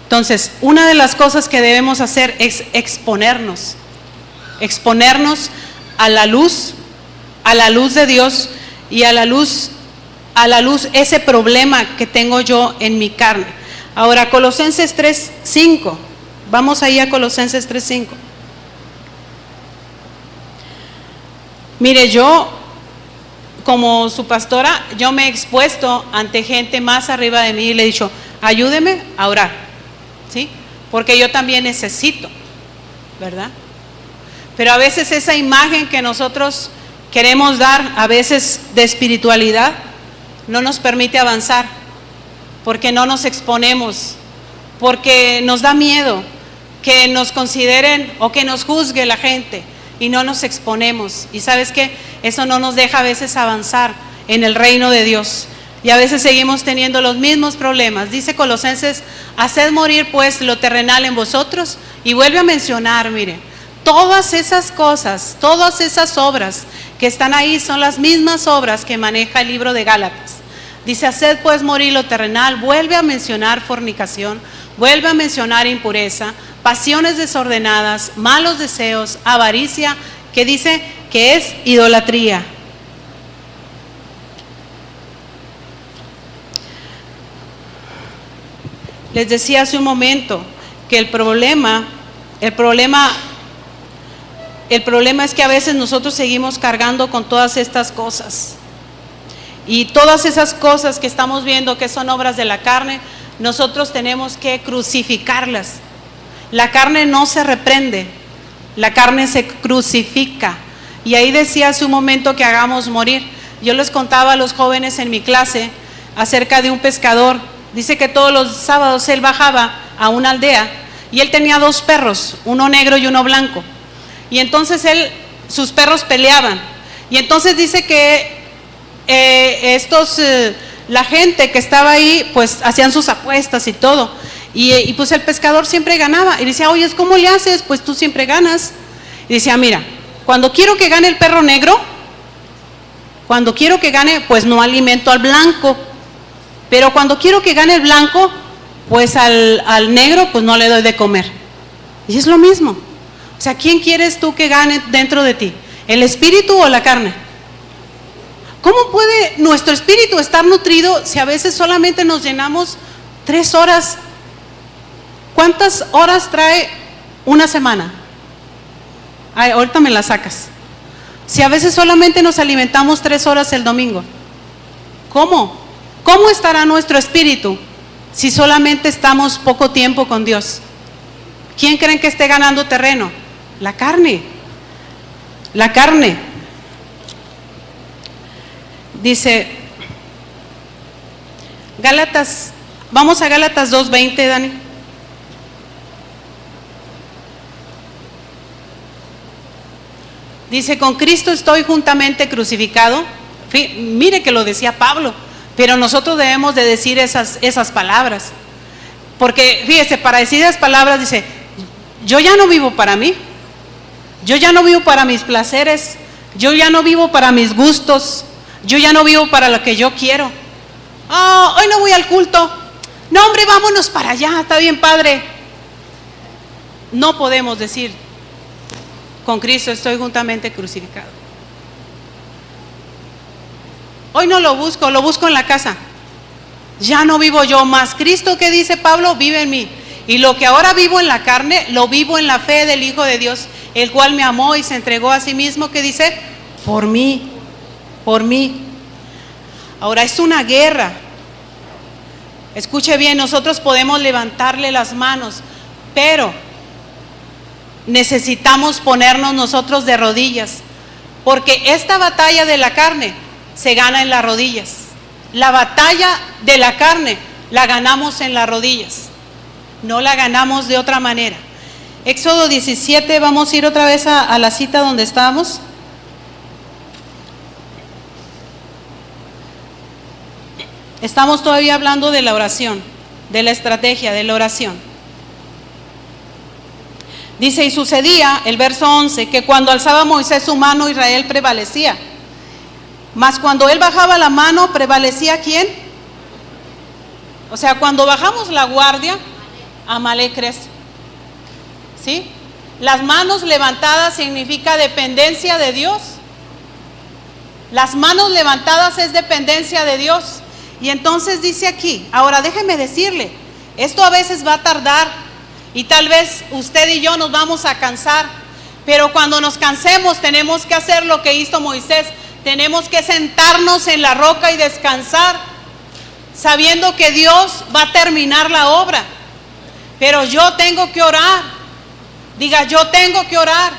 Entonces, una de las cosas que debemos hacer es exponernos a la luz de Dios y a la luz a la luz ese problema que tengo yo en mi carne. Ahora, Colosenses 3:5. Vamos ahí a Colosenses 3:5. Mire, yo, como su pastora, yo me he expuesto ante gente más arriba de mí y le he dicho, ayúdeme a orar, ¿sí? Porque yo también necesito, ¿verdad? Pero a veces esa imagen que nosotros queremos dar, a veces de espiritualidad, no nos permite avanzar, porque no nos exponemos, porque nos da miedo que nos consideren o que nos juzgue la gente y no nos exponemos. Y ¿sabes qué? Eso no nos deja a veces avanzar en el reino de Dios. Y a veces seguimos teniendo los mismos problemas. Dice Colosenses, haced morir pues lo terrenal en vosotros. Y vuelve a mencionar, mire, todas esas cosas, todas esas obras que están ahí son las mismas obras que maneja el libro de Gálatas. Dice, haced pues morir lo terrenal, vuelve a mencionar fornicación, vuelve a mencionar impureza, pasiones desordenadas, malos deseos, avaricia, que dice que es idolatría. Les decía hace un momento que el problema es que a veces nosotros seguimos cargando con todas estas cosas. Y todas esas cosas que estamos viendo que son obras de la carne, nosotros tenemos que crucificarlas. La carne no se reprende, la carne se crucifica. Y ahí decía hace un momento que hagamos morir. Yo les contaba a los jóvenes en mi clase acerca de un pescador. Dice que todos los sábados él bajaba a una aldea y él tenía 2 perros, uno negro y uno blanco. Y entonces sus perros peleaban. Y entonces dice que la gente que estaba ahí, pues hacían sus apuestas y todo. Y pues el pescador siempre ganaba. Y decía, oye, ¿cómo le haces? Pues tú siempre ganas. Y decía, mira, cuando quiero que gane el perro negro, cuando quiero que gane, pues no alimento al blanco. Pero cuando quiero que gane el blanco, pues al negro, pues no le doy de comer. Y es lo mismo. O sea, ¿quién quieres tú que gane dentro de ti? ¿El espíritu o la carne? ¿Cómo puede nuestro espíritu estar nutrido si a veces solamente nos llenamos 3 horas? ¿Cuántas horas trae una semana? Ay, ahorita me la sacas. Si a veces solamente nos alimentamos 3 horas el domingo, ¿cómo? ¿Cómo estará nuestro espíritu si solamente estamos poco tiempo con Dios? ¿Quién creen que esté ganando terreno? La carne. La carne. Dice Gálatas, vamos a Gálatas 2:20, Dani. Dice, con Cristo estoy juntamente crucificado. Mire que lo decía Pablo, pero nosotros debemos de decir esas palabras. Porque fíjese, para decir esas palabras dice, yo ya no vivo para mí, yo ya no vivo para mis placeres, yo ya no vivo para mis gustos, yo ya no vivo para lo que yo quiero. Oh, hoy no voy al culto. No, hombre, vámonos para allá, está bien padre. No podemos decir, con Cristo estoy juntamente crucificado. Hoy no lo busco en la casa. Ya no vivo yo, más Cristo, que dice Pablo, vive en mí. Y lo que ahora vivo en la carne, lo vivo en la fe del Hijo de Dios, el cual me amó y se entregó a sí mismo, que dice, por mí, por mí. Ahora es una guerra. Escuche bien, nosotros podemos levantarle las manos, pero necesitamos ponernos nosotros de rodillas, porque esta batalla de la carne se gana en las rodillas. La batalla de la carne la ganamos en las rodillas, no la ganamos de otra manera. Éxodo 17, vamos a ir otra vez a la cita donde estábamos. Estamos todavía hablando de la oración, de la estrategia de la oración. Dice, y sucedía, el verso 11, que cuando alzaba Moisés su mano, Israel prevalecía. Mas cuando él bajaba la mano, ¿prevalecía quién? O sea, cuando bajamos la guardia, Amalek crece. ¿Sí? Las manos levantadas significa dependencia de Dios. Las manos levantadas es dependencia de Dios. Y entonces dice aquí, ahora déjeme decirle, esto a veces va a tardar y tal vez usted y yo nos vamos a cansar, pero cuando nos cansemos tenemos que hacer lo que hizo Moisés, tenemos que sentarnos en la roca y descansar, sabiendo que Dios va a terminar la obra. Pero yo tengo que orar. Diga, yo tengo que orar.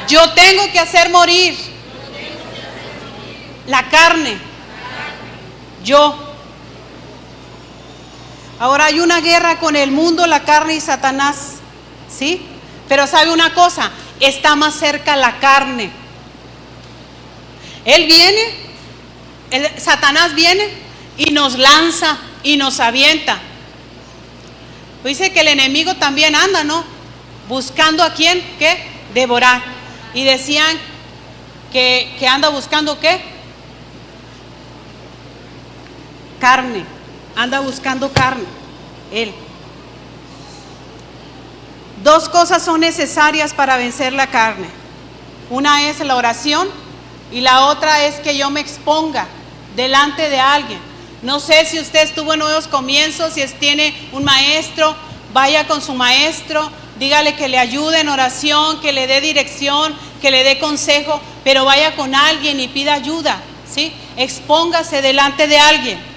Yo tengo que hacer morir la carne. Yo. Ahora hay una guerra con el mundo, la carne y Satanás, ¿sí? Pero sabe una cosa, está más cerca la carne. Él viene, Satanás viene y nos lanza y nos avienta. Dice que el enemigo también anda, ¿no? Buscando a quién, ¿qué? Devorar. Y decían que anda buscando ¿qué? Carne, anda buscando carne, él. Dos cosas son necesarias para vencer la carne. Una es la oración y la otra es que yo me exponga delante de alguien. No sé si usted estuvo en nuevos comienzos, si tiene un maestro, vaya con su maestro, dígale que le ayude en oración, que le dé dirección, que le dé consejo, pero vaya con alguien y pida ayuda, ¿sí? Expóngase delante de alguien.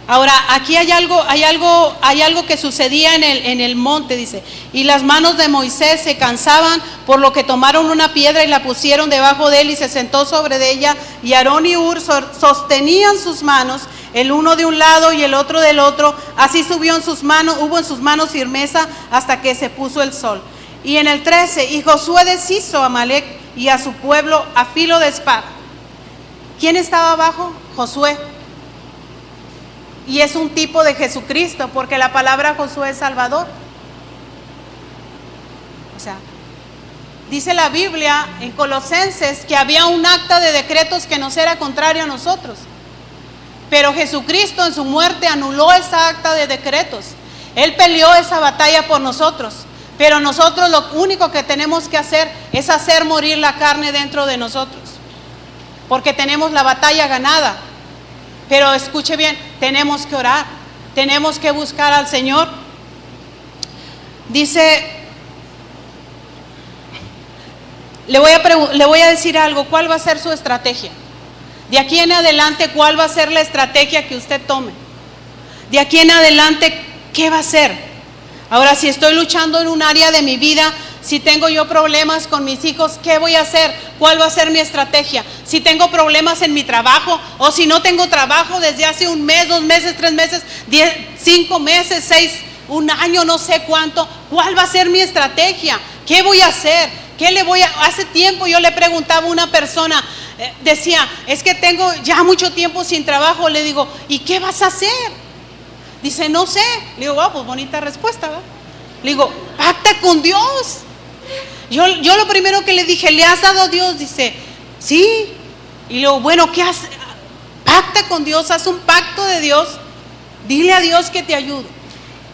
Ahora, aquí hay algo que sucedía en el monte, dice, y las manos de Moisés se cansaban, por lo que tomaron una piedra y la pusieron debajo de él y se sentó sobre ella, y Aarón y Hur sostenían sus manos, el uno de un lado y el otro del otro, así hubo en sus manos firmeza hasta que se puso el sol. Y en el 13, y Josué deshizo a Amalec y a su pueblo a filo de espada. ¿Quién estaba abajo? Josué. Y es un tipo de Jesucristo, porque la palabra Josué es Salvador. O sea, dice la Biblia en Colosenses que había un acta de decretos que nos era contrario a nosotros. Pero Jesucristo en su muerte anuló esa acta de decretos. Él peleó esa batalla por nosotros. Pero nosotros lo único que tenemos que hacer es hacer morir la carne dentro de nosotros. Porque tenemos la batalla ganada. Pero escuche bien, tenemos que orar, tenemos que buscar al Señor. Dice, le voy a decir algo, ¿cuál va a ser su estrategia? De aquí en adelante, ¿cuál va a ser la estrategia que usted tome? De aquí en adelante, ¿qué va a hacer? Ahora, si estoy luchando en un área de mi vida, si tengo yo problemas con mis hijos, ¿qué voy a hacer? ¿Cuál va a ser mi estrategia? Si tengo problemas en mi trabajo, o si no tengo trabajo desde hace un mes, 2 meses, 3 meses, 5 meses, 6, un año, no sé cuánto, ¿cuál va a ser mi estrategia? ¿Qué voy a hacer? Hace tiempo yo le preguntaba a una persona, decía, es que tengo ya mucho tiempo sin trabajo. Le digo, ¿y qué vas a hacer? Dice, no sé. Le digo, pues bonita respuesta, ¿verdad? Le digo, pacta con Dios. Yo lo primero que le dije, ¿le has dado a Dios? Dice, sí. Y le digo, bueno, ¿qué haces? Pacta con Dios, haz un pacto de Dios, dile a Dios que te ayude.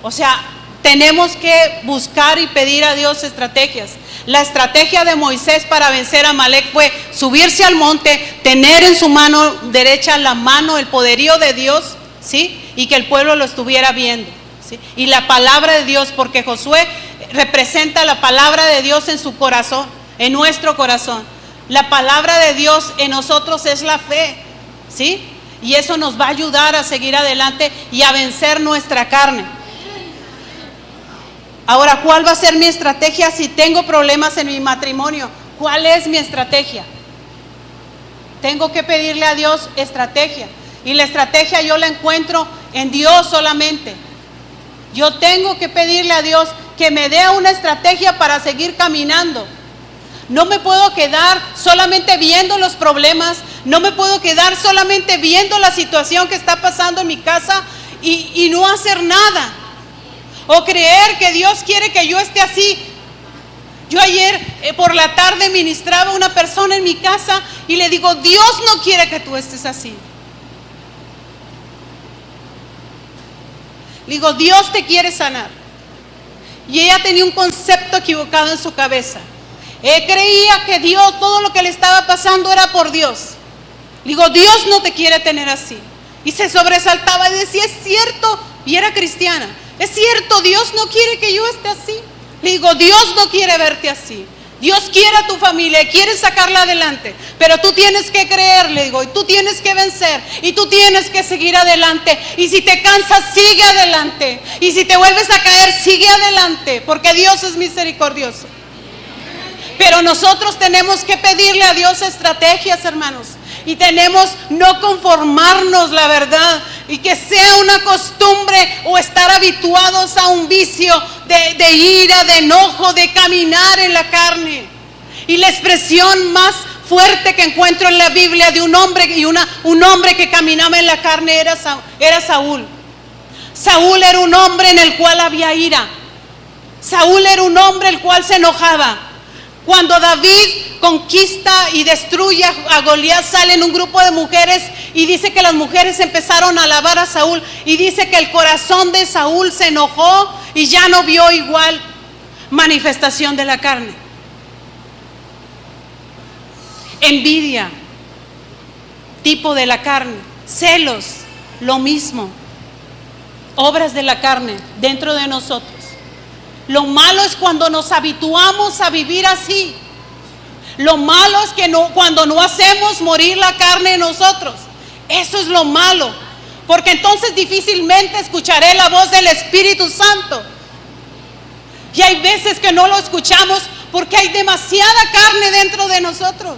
O sea, tenemos que buscar y pedir a Dios estrategias. La estrategia de Moisés para vencer a Amalec fue subirse al monte, tener en su mano derecha el poderío de Dios, ¿sí? Y que el pueblo lo estuviera viendo, ¿sí? Y la palabra de Dios, porque Josué representa la palabra de Dios en su corazón, en nuestro corazón. La palabra de Dios en nosotros es la fe, ¿sí? Y eso nos va a ayudar a seguir adelante y a vencer nuestra carne. Ahora, ¿cuál va a ser mi estrategia si tengo problemas en mi matrimonio? ¿Cuál es mi estrategia? Tengo que pedirle a Dios estrategia. Y la estrategia yo la encuentro en Dios solamente. Yo tengo que pedirle a Dios que me dé una estrategia para seguir caminando. No me puedo quedar solamente viendo los problemas, no me puedo quedar solamente viendo la situación que está pasando en mi casa y no hacer nada. O creer que Dios quiere que yo esté así. Yo ayer por la tarde ministraba a una persona en mi casa y le digo, Dios no quiere que tú estés así. Le digo, Dios te quiere sanar. Y ella tenía un concepto equivocado en su cabeza. Creía que Dios, todo lo que le estaba pasando era por Dios. Le digo, Dios no te quiere tener así. Y se sobresaltaba y decía, es cierto, y era cristiana, es cierto, Dios no quiere que yo esté así. Le digo, Dios no quiere verte así. Dios quiere a tu familia, quiere sacarla adelante, pero tú tienes que creer, le digo, y tú tienes que vencer, y tú tienes que seguir adelante. Y si te cansas, sigue adelante. Y si te vuelves a caer, sigue adelante, porque Dios es misericordioso. Pero nosotros tenemos que pedirle a Dios estrategias, hermanos. Y tenemos no conformarnos, la verdad, y que sea una costumbre o estar habituados a un vicio de ira, de enojo, de caminar en la carne. Y la expresión más fuerte que encuentro en la Biblia de un hombre y un hombre que caminaba en la carne era Saúl. Saúl era un hombre en el cual había ira. Saúl era un hombre el cual se enojaba. Cuando David conquista y destruye a Goliat, salen un grupo de mujeres y dice que las mujeres empezaron a alabar a Saúl, y dice que el corazón de Saúl se enojó y ya no vio igual manifestación de la carne. Envidia, tipo de la carne. Celos, lo mismo. Obras de la carne dentro de nosotros. Lo malo es cuando nos habituamos a vivir así. Lo malo es que cuando no hacemos morir la carne en nosotros. Eso es lo malo, porque entonces difícilmente escucharé la voz del Espíritu Santo. Y hay veces que no lo escuchamos porque hay demasiada carne dentro de nosotros.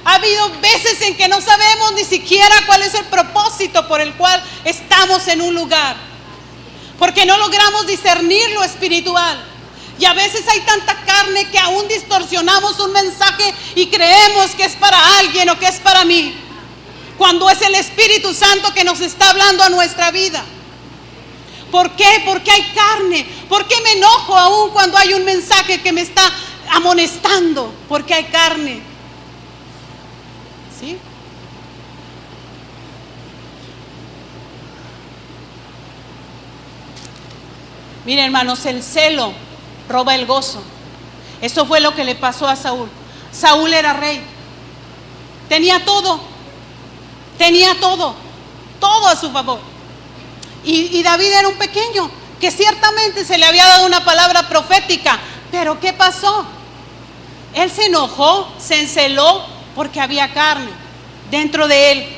Ha habido veces en que no sabemos ni siquiera cuál es el propósito por el cual estamos en un lugar, porque no logramos discernir lo espiritual. Y a veces hay tanta carne que aún distorsionamos un mensaje y creemos que es para alguien o que es para mí, cuando es el Espíritu Santo que nos está hablando a nuestra vida. ¿Por qué? Porque hay carne. ¿Por qué me enojo aún cuando hay un mensaje que me está amonestando? Porque hay carne. ¿Sí? Miren, hermanos, el celo roba el gozo. Eso fue lo que le pasó a Saúl. Saúl era rey. Tenía todo a su favor. Y David era un pequeño, que ciertamente se le había dado una palabra profética. Pero ¿qué pasó? Él se enojó, se enceló porque había carne dentro de él.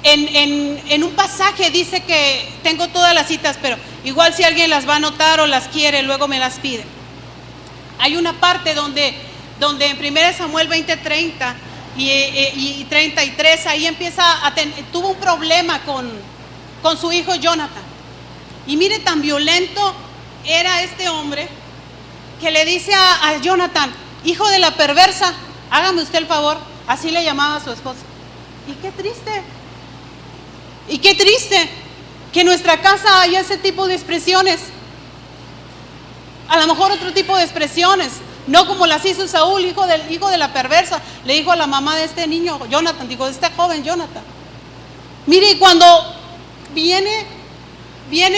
En un pasaje dice que, tengo todas las citas, pero igual si alguien las va a anotar o las quiere, luego me las pide. Hay una parte donde en 1 Samuel 20:30 y 33, ahí tuvo un problema con su hijo Jonathan. Y mire, tan violento era este hombre que le dice a Jonathan, hijo de la perversa, hágame usted el favor. Así le llamaba a su esposa. Y qué triste que en nuestra casa haya ese tipo de expresiones. A lo mejor otro tipo de expresiones, no como las hizo Saúl, hijo de la perversa. Le dijo a la mamá de este niño, Jonathan, de este joven Jonathan. Mire, y cuando viene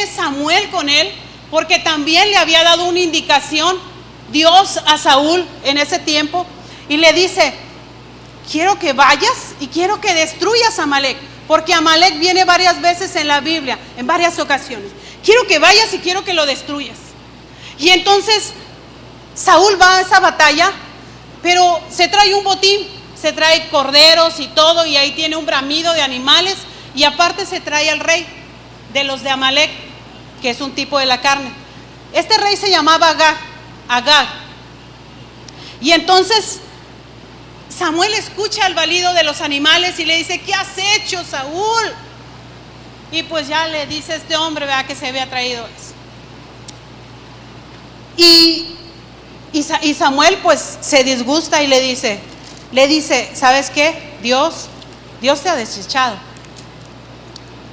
Samuel con él, porque también le había dado una indicación Dios a Saúl en ese tiempo, y le dice, quiero que vayas y quiero que destruyas a Amalek, porque Amalek viene varias veces en la Biblia, en varias ocasiones. Quiero que vayas y quiero que lo destruyas. Y entonces Saúl va a esa batalla, pero se trae un botín, se trae corderos y todo, y ahí tiene un bramido de animales, y aparte se trae al rey de los de Amalek, que es un tipo de la carne. Este rey se llamaba Agag. Y entonces Samuel escucha el balido de los animales y le dice, ¿qué has hecho, Saúl? Y pues ya le dice este hombre, vea, que se había traído eso. Y Samuel pues se disgusta y le dice, ¿sabes qué? Dios te ha desechado.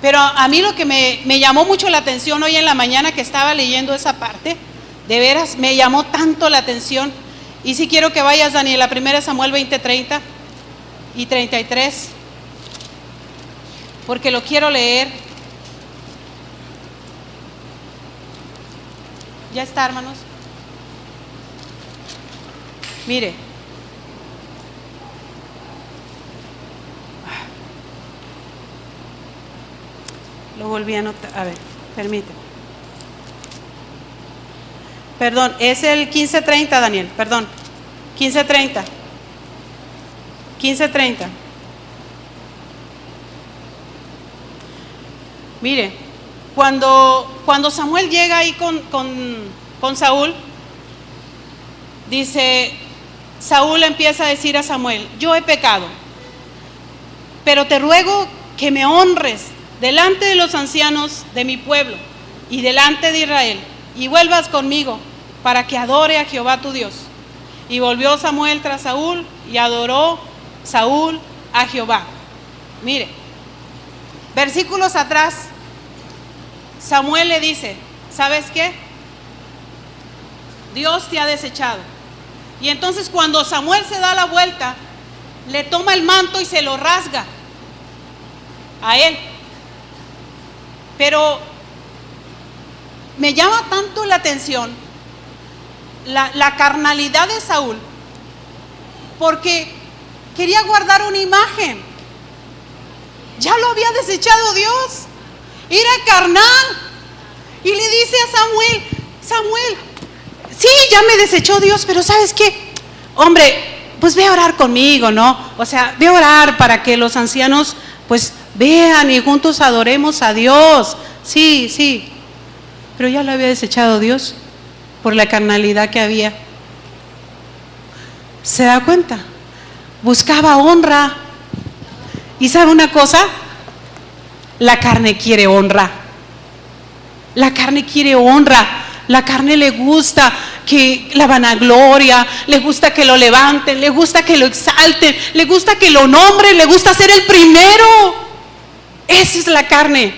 Pero a mí lo que me llamó mucho la atención hoy en la mañana que estaba leyendo esa parte, de veras me llamó tanto la atención. Y si quiero que vayas, Daniel, a 1 Samuel 20:30 y 33, porque lo quiero leer. Ya está, hermanos. Mire. Lo volví a anotar. A ver, permíteme. Perdón, es el 15:30, Daniel. Perdón. 15:30. 15:30. Mire, cuando Samuel llega ahí con Saúl, dice, Saúl empieza a decir a Samuel, yo he pecado, pero te ruego que me honres delante de los ancianos de mi pueblo y delante de Israel, y vuelvas conmigo para que adore a Jehová tu Dios. Y volvió Samuel tras Saúl y adoró Saúl a Jehová. Mire, versículos atrás, Samuel le dice, ¿sabes qué? Dios te ha desechado. Y entonces cuando Samuel se da la vuelta, le toma el manto y se lo rasga a él. Pero me llama tanto la atención la carnalidad de Saúl, porque quería guardar una imagen. Ya lo había desechado Dios, era carnal. Y le dice a Samuel, Samuel, sí, ya me desechó Dios, pero ¿sabes qué? Hombre, pues ve a orar conmigo, ¿no? O sea, ve a orar para que los ancianos pues vean y juntos adoremos a Dios. Sí, sí, pero ya lo había desechado Dios por la carnalidad que había. ¿Se da cuenta? Buscaba honra. ¿Y sabe una cosa? La carne quiere honra. La carne quiere honra. La carne le gusta que la vanagloria, le gusta que lo levanten, le gusta que lo exalten, le gusta que lo nombren, le gusta ser el primero. Esa es la carne.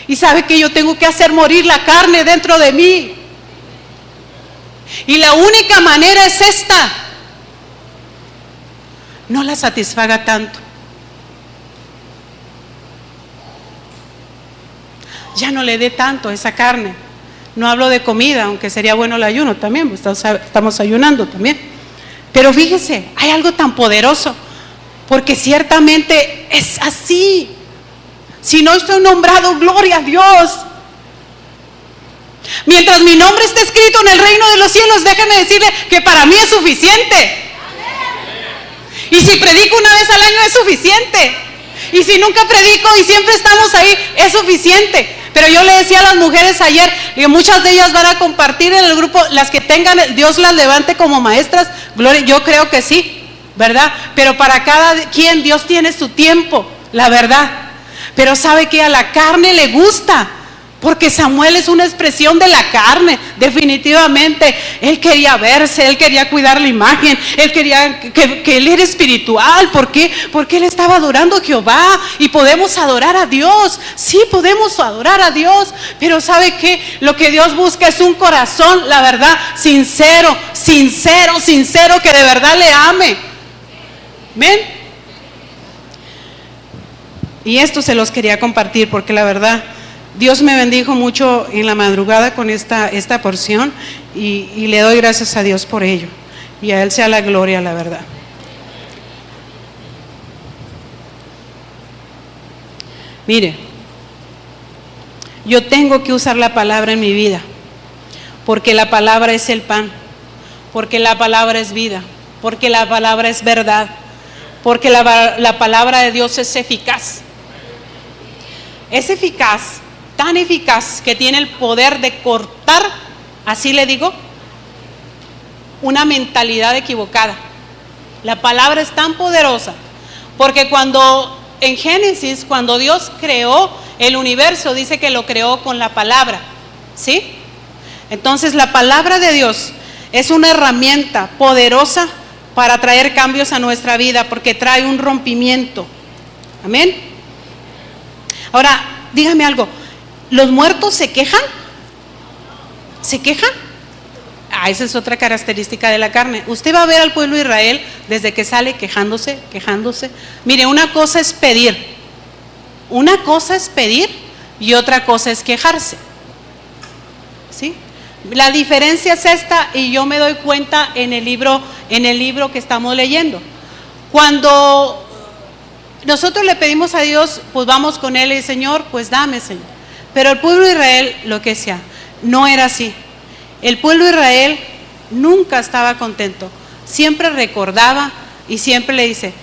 Y sabe que yo tengo que hacer morir la carne dentro de mí. Y la única manera es esta: no la satisfaga tanto. Ya no le dé tanto a esa carne. No hablo de comida, aunque sería bueno el ayuno también, pues estamos ayunando también. Pero fíjese, hay algo tan poderoso, porque ciertamente es así. Si no estoy nombrado, gloria a Dios. Mientras mi nombre esté escrito en el reino de los cielos, déjeme decirle que para mí es suficiente. Y si predico una vez al año es suficiente. Y si nunca predico y siempre estamos ahí, es suficiente. Pero yo le decía a las mujeres ayer, que muchas de ellas van a compartir en el grupo, las que tengan, Dios las levante como maestras, gloria, yo creo que sí, ¿verdad? Pero para cada quien Dios tiene su tiempo, la verdad. Pero sabe que a la carne le gusta, porque Samuel es una expresión de la carne, definitivamente. Él quería verse, él quería cuidar la imagen, él quería que él era espiritual. ¿Por qué? Porque él estaba adorando a Jehová. Y podemos adorar a Dios, sí podemos adorar a Dios, pero ¿sabe qué? Lo que Dios busca es un corazón, la verdad, sincero, sincero, sincero, que de verdad le ame. ¿Ven? Y esto se los quería compartir porque la verdad Dios me bendijo mucho en la madrugada con esta porción y le doy gracias a Dios por ello. Y a Él sea la gloria, la verdad. Mire, yo tengo que usar la palabra en mi vida, porque la palabra es el pan, porque la palabra es vida, porque la palabra es verdad, porque la palabra de Dios es eficaz. Es eficaz, tan eficaz que tiene el poder de cortar, así le digo, una mentalidad equivocada. La palabra es tan poderosa, porque en Génesis, cuando Dios creó el universo, dice que lo creó con la palabra, ¿sí? Entonces la palabra de Dios es una herramienta poderosa para traer cambios a nuestra vida, porque trae un rompimiento. Amén. Ahora, dígame algo, ¿los muertos se quejan? ¿Se quejan? Esa es otra característica de la carne. Usted va a ver al pueblo de Israel desde que sale quejándose, quejándose. Mire, una cosa es pedir y otra cosa es quejarse, ¿sí? La diferencia es esta, y yo me doy cuenta en el libro que estamos leyendo. Cuando nosotros le pedimos a Dios, pues vamos con Él y Señor, pues dame, Señor. Pero el pueblo de Israel, lo que sea, no era así. El pueblo de Israel nunca estaba contento. Siempre recordaba y siempre le dice,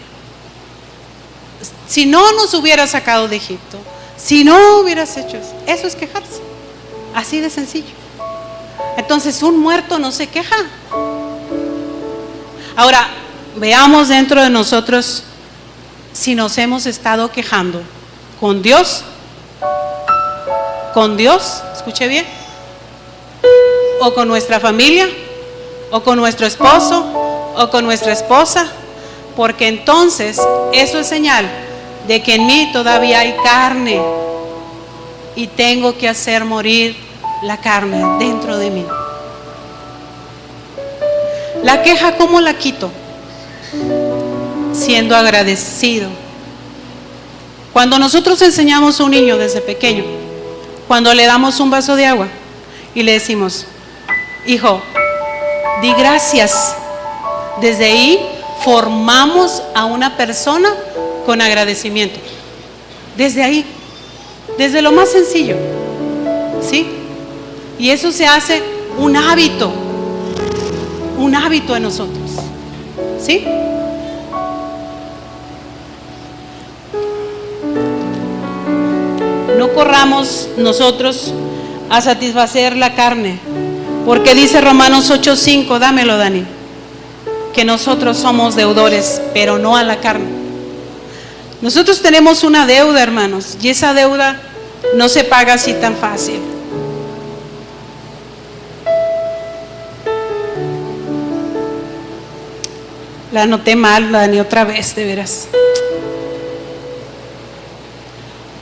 si no nos hubieras sacado de Egipto, si no hubieras hecho eso, eso es quejarse. Así de sencillo. Entonces un muerto no se queja. Ahora, veamos dentro de nosotros si nos hemos estado quejando con Dios, escuche bien, o con nuestra familia, o con nuestro esposo, o con nuestra esposa, porque entonces eso es señal de que en mí todavía hay carne y tengo que hacer morir la carne dentro de mí. La queja, ¿cómo la quito? Siendo agradecido. Cuando nosotros enseñamos a un niño desde pequeño, cuando le damos un vaso de agua y le decimos, hijo, di gracias, desde ahí formamos a una persona con agradecimiento. Desde ahí, desde lo más sencillo, ¿sí? Y eso se hace un hábito en nosotros, ¿sí? No corramos nosotros a satisfacer la carne, porque dice Romanos 8:5, dámelo, Dani, que nosotros somos deudores, pero no a la carne. Nosotros tenemos una deuda, hermanos, y esa deuda no se paga así tan fácil. La anoté mal, Dani, otra vez, de veras.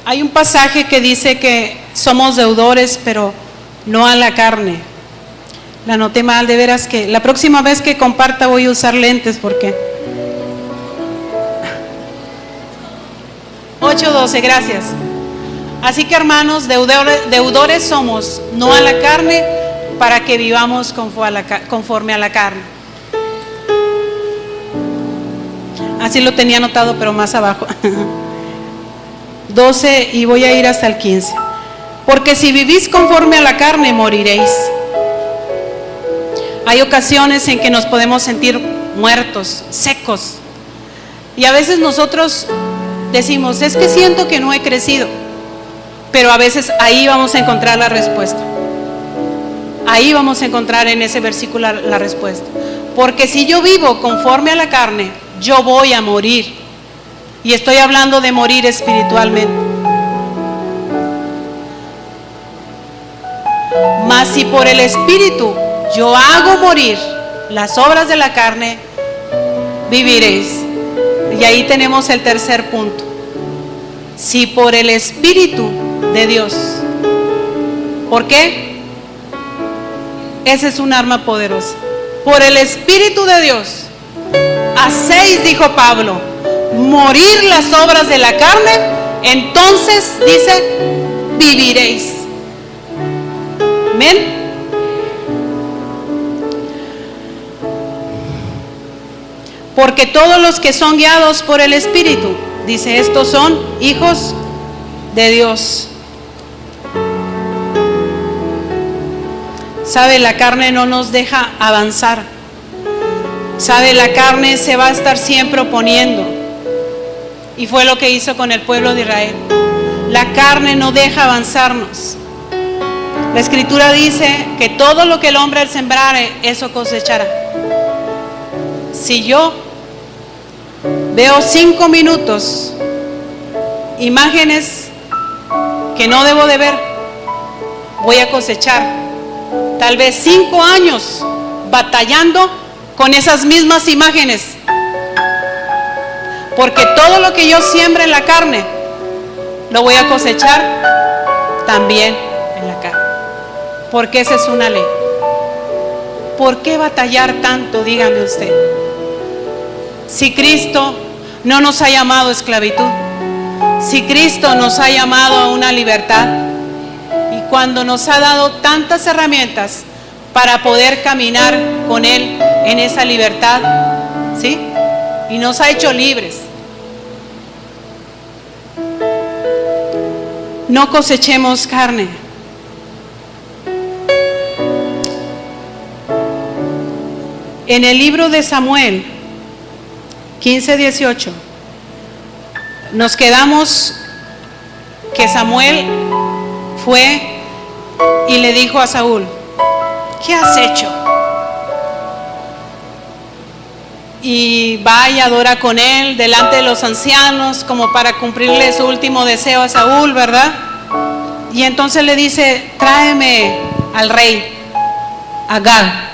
Hay un pasaje que dice que somos deudores, pero no a la carne. La anoté mal, de veras, que la próxima vez que comparta voy a usar lentes porque... 8:12, gracias. Así que, hermanos, deudores somos, no a la carne, para que vivamos conforme a la carne. Así lo tenía anotado, pero más abajo. 12 y voy a ir hasta el 15. Porque si vivís conforme a la carne, moriréis. Hay ocasiones en que nos podemos sentir muertos, secos. Y a veces nosotros decimos, es que siento que no he crecido. Pero a veces ahí vamos a encontrar la respuesta. Ahí vamos a encontrar en ese versículo la respuesta. Porque si yo vivo conforme a la carne, yo voy a morir. Y estoy hablando de morir espiritualmente. Mas si por el Espíritu yo hago morir las obras de la carne, viviréis. Y ahí tenemos el tercer punto. Si por el Espíritu de Dios. ¿Por qué? Ese es un arma poderosa. Por el Espíritu de Dios hacéis, dijo Pablo, morir las obras de la carne, entonces dice, viviréis. Amén. Porque todos los que son guiados por el Espíritu, dice, estos son hijos de Dios. Sabe, la carne no nos deja avanzar. Sabe, la carne se va a estar siempre oponiendo. Y fue lo que hizo con el pueblo de Israel. La carne no deja avanzarnos. La Escritura dice que todo lo que el hombre sembrare, eso cosechará. Si yo veo 5 minutos imágenes que no debo de ver, voy a cosechar tal vez 5 años batallando con esas mismas imágenes, porque todo lo que yo siembre en la carne lo voy a cosechar también en la carne, porque esa es una ley. ¿Por qué batallar tanto? Dígame usted. Si Cristo no nos ha llamado a esclavitud, si Cristo nos ha llamado a una libertad, y cuando nos ha dado tantas herramientas para poder caminar con Él en esa libertad, ¿sí? Y nos ha hecho libres. No cosechemos carne. En el libro de Samuel 15:18 nos quedamos que Samuel fue y le dijo a Saúl: ¿qué has hecho? Y va y adora con él delante de los ancianos como para cumplirle su último deseo a Saúl, ¿verdad? Y entonces le dice: tráeme al rey Agag,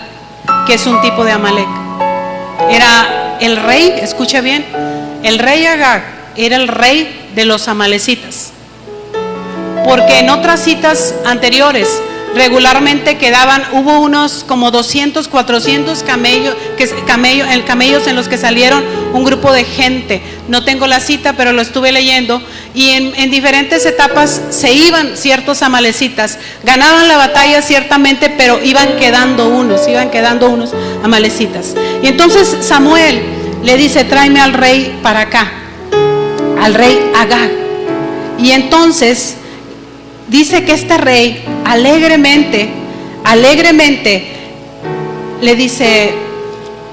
que es un tipo de Amalek. Era el rey, escucha bien, el rey Agag era el rey de los amalecitas, porque en otras citas anteriores regularmente quedaban, hubo unos como 200, 400 camellos en los que salieron un grupo de gente. No tengo la cita, pero lo estuve leyendo, y en diferentes etapas se iban ciertos amalecitas, ganaban la batalla ciertamente, pero iban quedando unos amalecitas. Y entonces Samuel le dice: tráeme al rey para acá, al rey Agag. Y entonces dice que este rey alegremente le dice: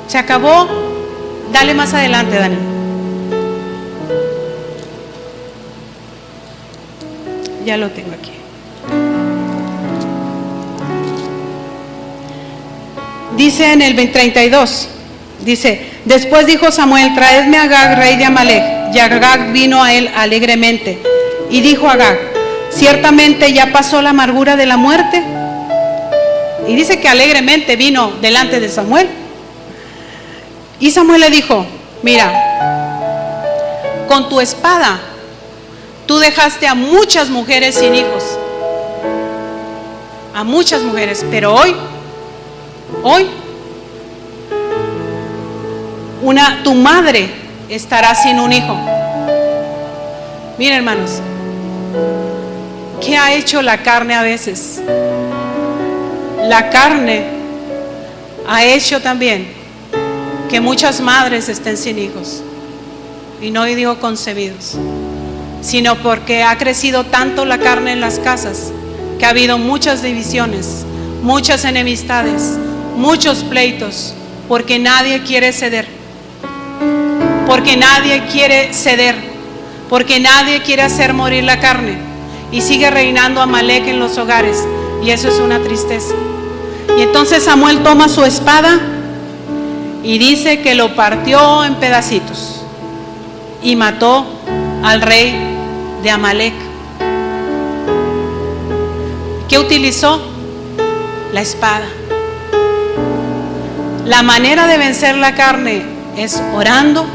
¿se acabó? Dale más adelante, Dani. Ya lo tengo aquí. Dice en el 32, dice: después dijo Samuel: traedme a Agag, rey de Amalek. Y Agag vino a él alegremente. Y dijo Agag: ciertamente ya pasó la amargura de la muerte. Y dice que alegremente vino delante de Samuel. Y Samuel le dijo: mira, con tu espada tú dejaste a muchas mujeres sin hijos, a muchas mujeres, pero hoy tu madre estará sin un hijo. Miren, hermanos, ¿qué ha hecho la carne a veces? La carne ha hecho también que muchas madres estén sin hijos, y no digo concebidos, sino porque ha crecido tanto la carne en las casas que ha habido muchas divisiones, muchas enemistades, muchos pleitos, porque nadie quiere ceder, porque nadie quiere ceder, porque nadie quiere hacer morir la carne, y sigue reinando Amalek en los hogares, y eso es una tristeza. Y entonces Samuel toma su espada y dice que lo partió en pedacitos y mató al rey de Amalek. ¿Qué utilizó? La espada. La manera de vencer la carne es orando,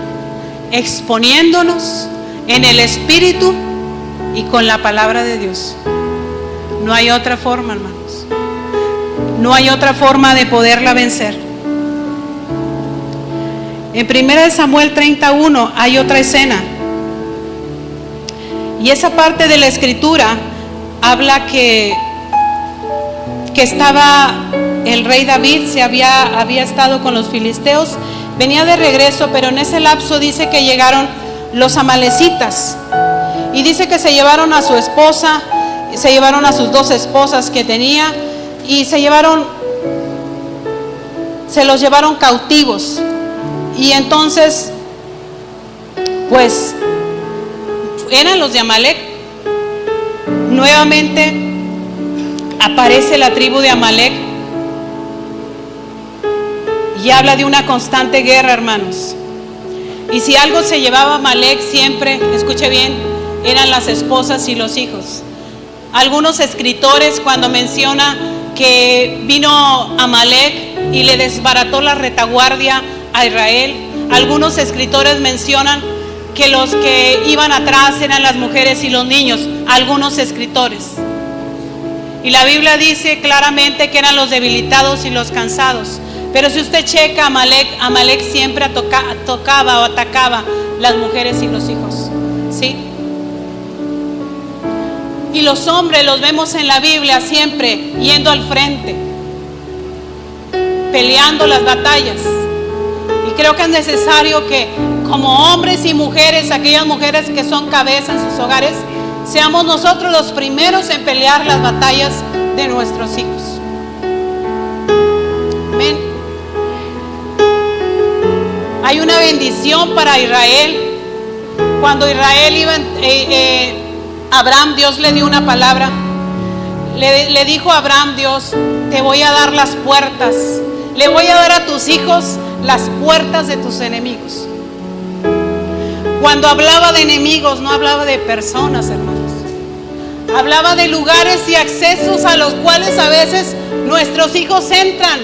exponiéndonos en el Espíritu y con la palabra de Dios. No hay otra forma, hermanos. No hay otra forma de poderla vencer. En 1 Samuel 31 hay otra escena. Y esa parte de la escritura habla que estaba el rey David, había estado con los filisteos, venía de regreso, pero en ese lapso dice que llegaron los amalecitas. Y dice que se llevaron a su esposa, se llevaron a sus 2 esposas que tenía, y se los llevaron cautivos. Y entonces, pues, eran los de Amalek. Nuevamente aparece la tribu de Amalek y habla de una constante guerra, hermanos. Y si algo se llevaba a Amalek siempre, escuche bien, eran las esposas y los hijos. Algunos escritores, cuando menciona que vino Amalek y le desbarató la retaguardia a Israel, algunos escritores mencionan que los que iban atrás eran las mujeres y los niños, algunos escritores. Y la Biblia dice claramente que eran los debilitados y los cansados. Pero si usted checa, Amalek siempre atacaba las mujeres y los hijos, ¿sí? Y los hombres los vemos en la Biblia siempre yendo al frente.
peleando las batallas. Y creo que es necesario que como hombres y mujeres, aquellas mujeres que son cabeza en sus hogares, seamos nosotros los primeros en pelear las batallas de nuestros hijos. Amén. Hay una bendición para Israel. Cuando Israel iba, Abraham, Dios le dio una palabra. Le dijo a Abraham Dios: te voy a dar las puertas, le voy a dar a tus hijos las puertas de tus enemigos. Cuando hablaba de enemigos, no hablaba de personas, hermanos. Hablaba de lugares y accesos a los cuales a veces nuestros hijos entran.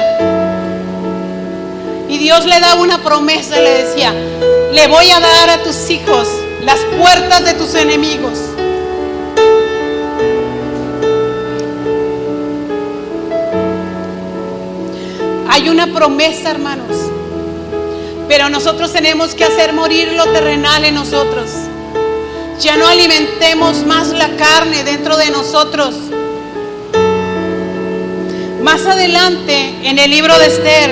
Y Dios le daba una promesa, le decía: le voy a dar a tus hijos las puertas de tus enemigos. Hay una promesa, hermanos, pero nosotros tenemos que hacer morir lo terrenal en nosotros. Ya no alimentemos más la carne dentro de nosotros. Más adelante, en el libro de Esther,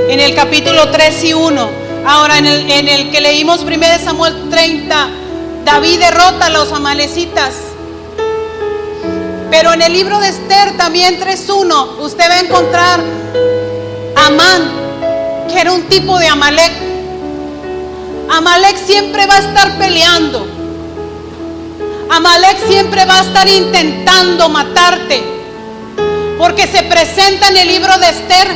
en el capítulo 3 y 1, ahora en el que leímos 1 Samuel 30, David derrota a los amalecitas. Pero en el libro de Esther también 3:1, usted va a encontrar a Amán, que era un tipo de Amalek. Amalek siempre va a estar peleando. Amalek siempre va a estar intentando matarte. Porque se presenta en el libro de Esther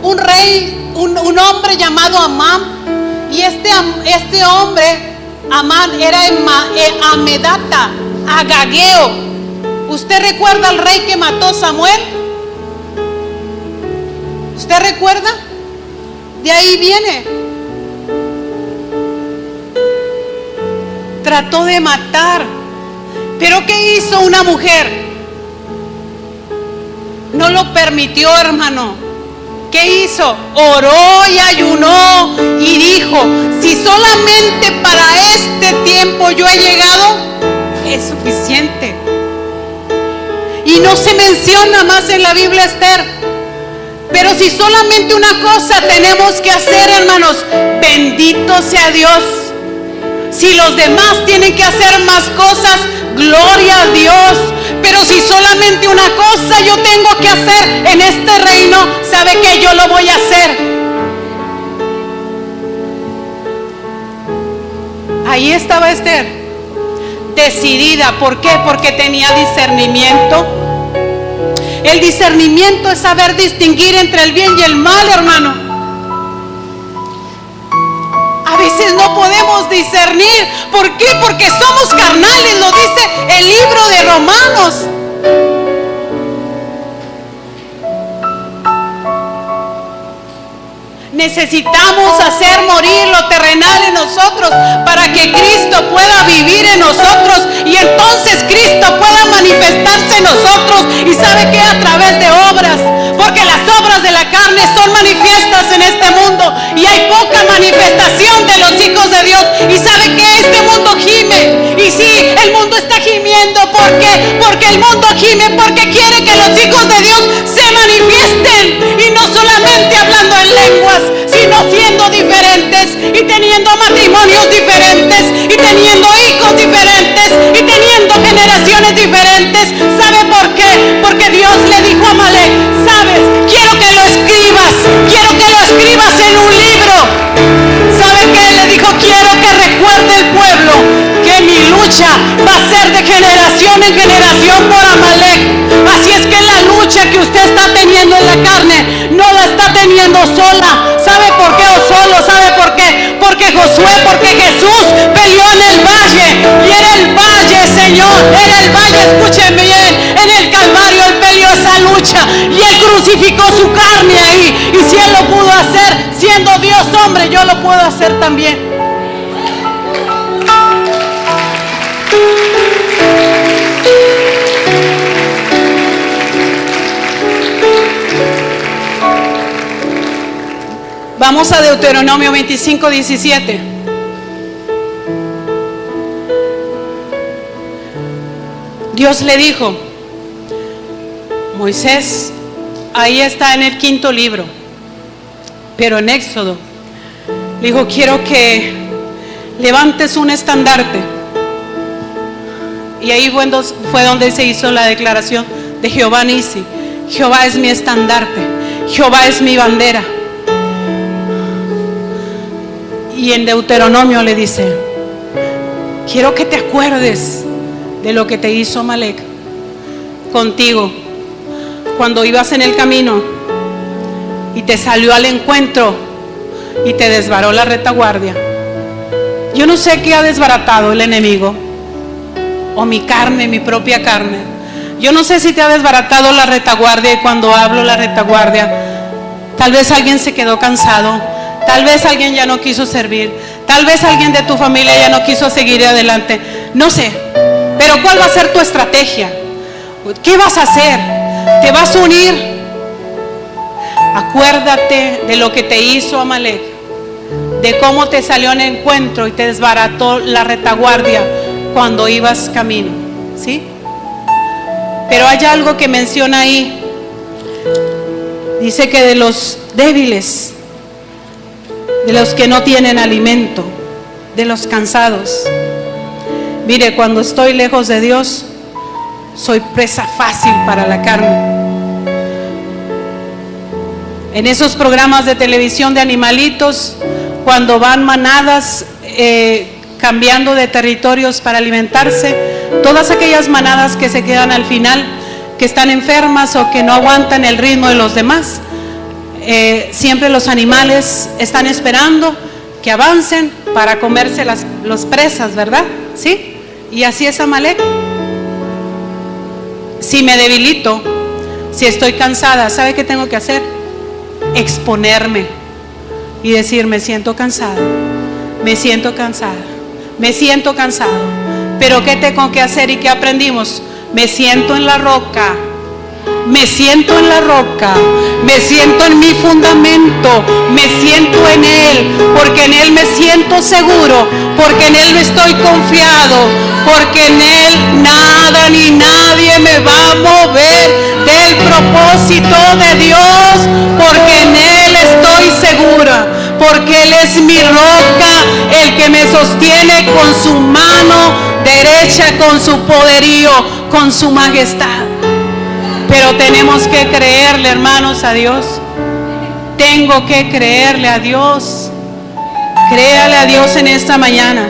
un rey, un hombre llamado Amán. Y este hombre, Amán, era Amedata, Agageo. ¿Usted recuerda al rey que mató a Samuel? ¿Usted recuerda? De ahí viene. Trató de matar. ¿Pero qué hizo una mujer? No lo permitió, hermano. ¿Qué hizo? Oró y ayunó y dijo: si solamente para este tiempo yo he llegado, es suficiente. Y no se menciona más en la Biblia Esther. Pero si solamente una cosa tenemos que hacer, hermanos, bendito sea Dios. Si los demás tienen que hacer más cosas, gloria a Dios. Pero si solamente una cosa yo tengo que hacer en este reino, ¿sabe qué? Yo lo voy a hacer. Ahí estaba Esther, decidida. ¿Por qué? Porque tenía discernimiento. El discernimiento es saber distinguir entre el bien y el mal, hermano. A veces no podemos discernir. ¿Por qué? Porque somos carnales, lo dice el libro de Romanos. Necesitamos hacer morir lo terrenal en nosotros para que Cristo pueda vivir en nosotros y entonces Cristo pueda manifestarse en nosotros. ¿Y sabe qué? A través de obras, porque las obras de la carne son manifiestas en este mundo y hay poca manifestación de los hijos de Dios. ¿Y sabe qué? Este mundo gime. Y sí, el mundo está gimiendo. ¿Por qué? Porque el mundo gime porque quiere que los hijos de Dios se manifiesten, y no solamente hablando en lenguas, sino siendo diferentes y teniendo matrimonios diferentes y teniendo hijos diferentes y teniendo generaciones diferentes. ¿Sabe por qué? Porque Dios le dijo a Amalek: sabes, quiero que lo escribas en un libro. ¿Sabe qué? Le dijo: quiero que recuerde el pueblo que mi lucha va a ser de generación en generación por Amalek. Así es que la lucha que usted está teniendo en la carne no la está teniendo sola. ¿Sabe por qué? O solo. ¿Sabe por qué? Porque Jesús peleó en el valle. Y en el valle, Señor, en el valle, escúcheme bien, en el Calvario Él peleó esa lucha y Él crucificó su carne ahí. Y si Él lo pudo hacer siendo Dios hombre, yo lo puedo hacer también. Vamos a Deuteronomio 25:17. Dios le dijo: Moisés, ahí está en el 5.º libro,
Pero en Éxodo le dijo, quiero que levantes un estandarte. Y ahí fue donde se hizo la declaración de Jehová Nisi. Jehová es mi estandarte, Jehová es mi bandera. Y en Deuteronomio le dice, quiero que te acuerdes de lo que te hizo Amalek contigo cuando ibas en el camino y te salió al encuentro y te desbaró la retaguardia. Yo no sé qué ha desbaratado el enemigo, o mi carne, mi propia carne. Yo no sé si te ha desbaratado la retaguardia, y cuando hablo la retaguardia, tal vez alguien se quedó cansado, tal vez alguien ya no quiso servir, tal vez alguien de tu familia ya no quiso seguir adelante, no sé, pero ¿cuál va a ser tu estrategia? ¿Qué vas a hacer? ¿Te vas a unir? Acuérdate de lo que te hizo Amalek, de cómo te salió en encuentro y te desbarató la retaguardia cuando ibas camino, ¿sí? Pero hay algo que menciona ahí. Dice que de los débiles, de los que no tienen alimento, de los cansados. Mire, cuando estoy lejos de Dios, soy presa fácil para la carne. En esos programas de televisión de animalitos, cuando van manadas cambiando de territorios para alimentarse, todas aquellas manadas que se quedan al final, que están enfermas o que no aguantan el ritmo de los demás, siempre los animales están esperando que avancen para comerse las presas, ¿verdad? ¿Sí? Y así es Amalek. Si me debilito, si estoy cansada, ¿sabe qué tengo que hacer? Exponerme y decir, me siento cansada, me siento cansada, me siento cansado. Pero ¿qué tengo que hacer y qué aprendimos? Me siento en la roca, me siento en la roca, me siento en mi fundamento, me siento en Él, porque en Él me siento seguro, porque en Él estoy confiado, porque en Él nada ni nadie me va a mover del propósito de Dios, porque en Él estoy segura, porque Él es mi roca, el que me sostiene con su mano derecha, con su poderío, con su majestad. Pero tenemos que creerle, hermanos, a Dios. Tengo que creerle a Dios. Créale a Dios en esta mañana.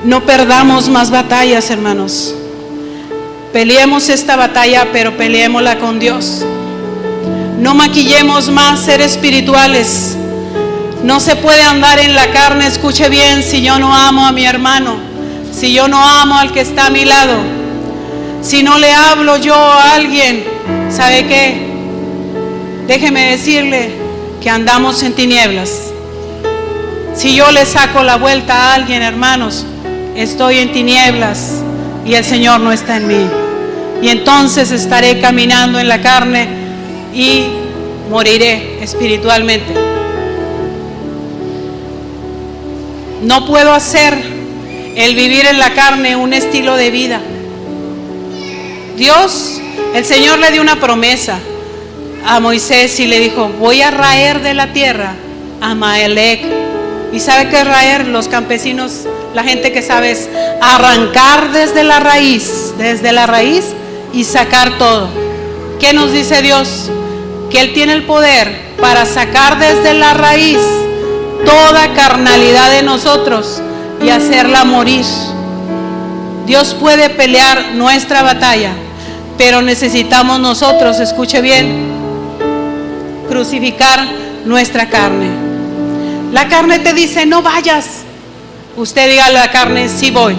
No perdamos más batallas, hermanos. Peleemos esta batalla, pero peleémosla con Dios. No maquillemos más ser espirituales. No se puede andar en la carne, escuche bien, si yo no amo a mi hermano, si yo no amo al que está a mi lado, si no le hablo yo a alguien, ¿sabe qué? Déjeme decirle que andamos en tinieblas. Si yo le saco la vuelta a alguien, hermanos, estoy en tinieblas y el Señor no está en mí. Y entonces estaré caminando en la carne y moriré espiritualmente. No puedo hacer el vivir en la carne un estilo de vida. Dios, el Señor le dio una promesa a Moisés y le dijo, voy a raer de la tierra a Amalek. ¿Y sabe qué es raer? Los campesinos, la gente que sabe, es arrancar desde la raíz y sacar todo. ¿Qué nos dice Dios? Que Él tiene el poder para sacar desde la raíz toda carnalidad de nosotros y hacerla morir. Dios puede pelear nuestra batalla, pero necesitamos nosotros, escuche bien, crucificar nuestra carne. La carne te dice no vayas, usted diga a la carne sí voy.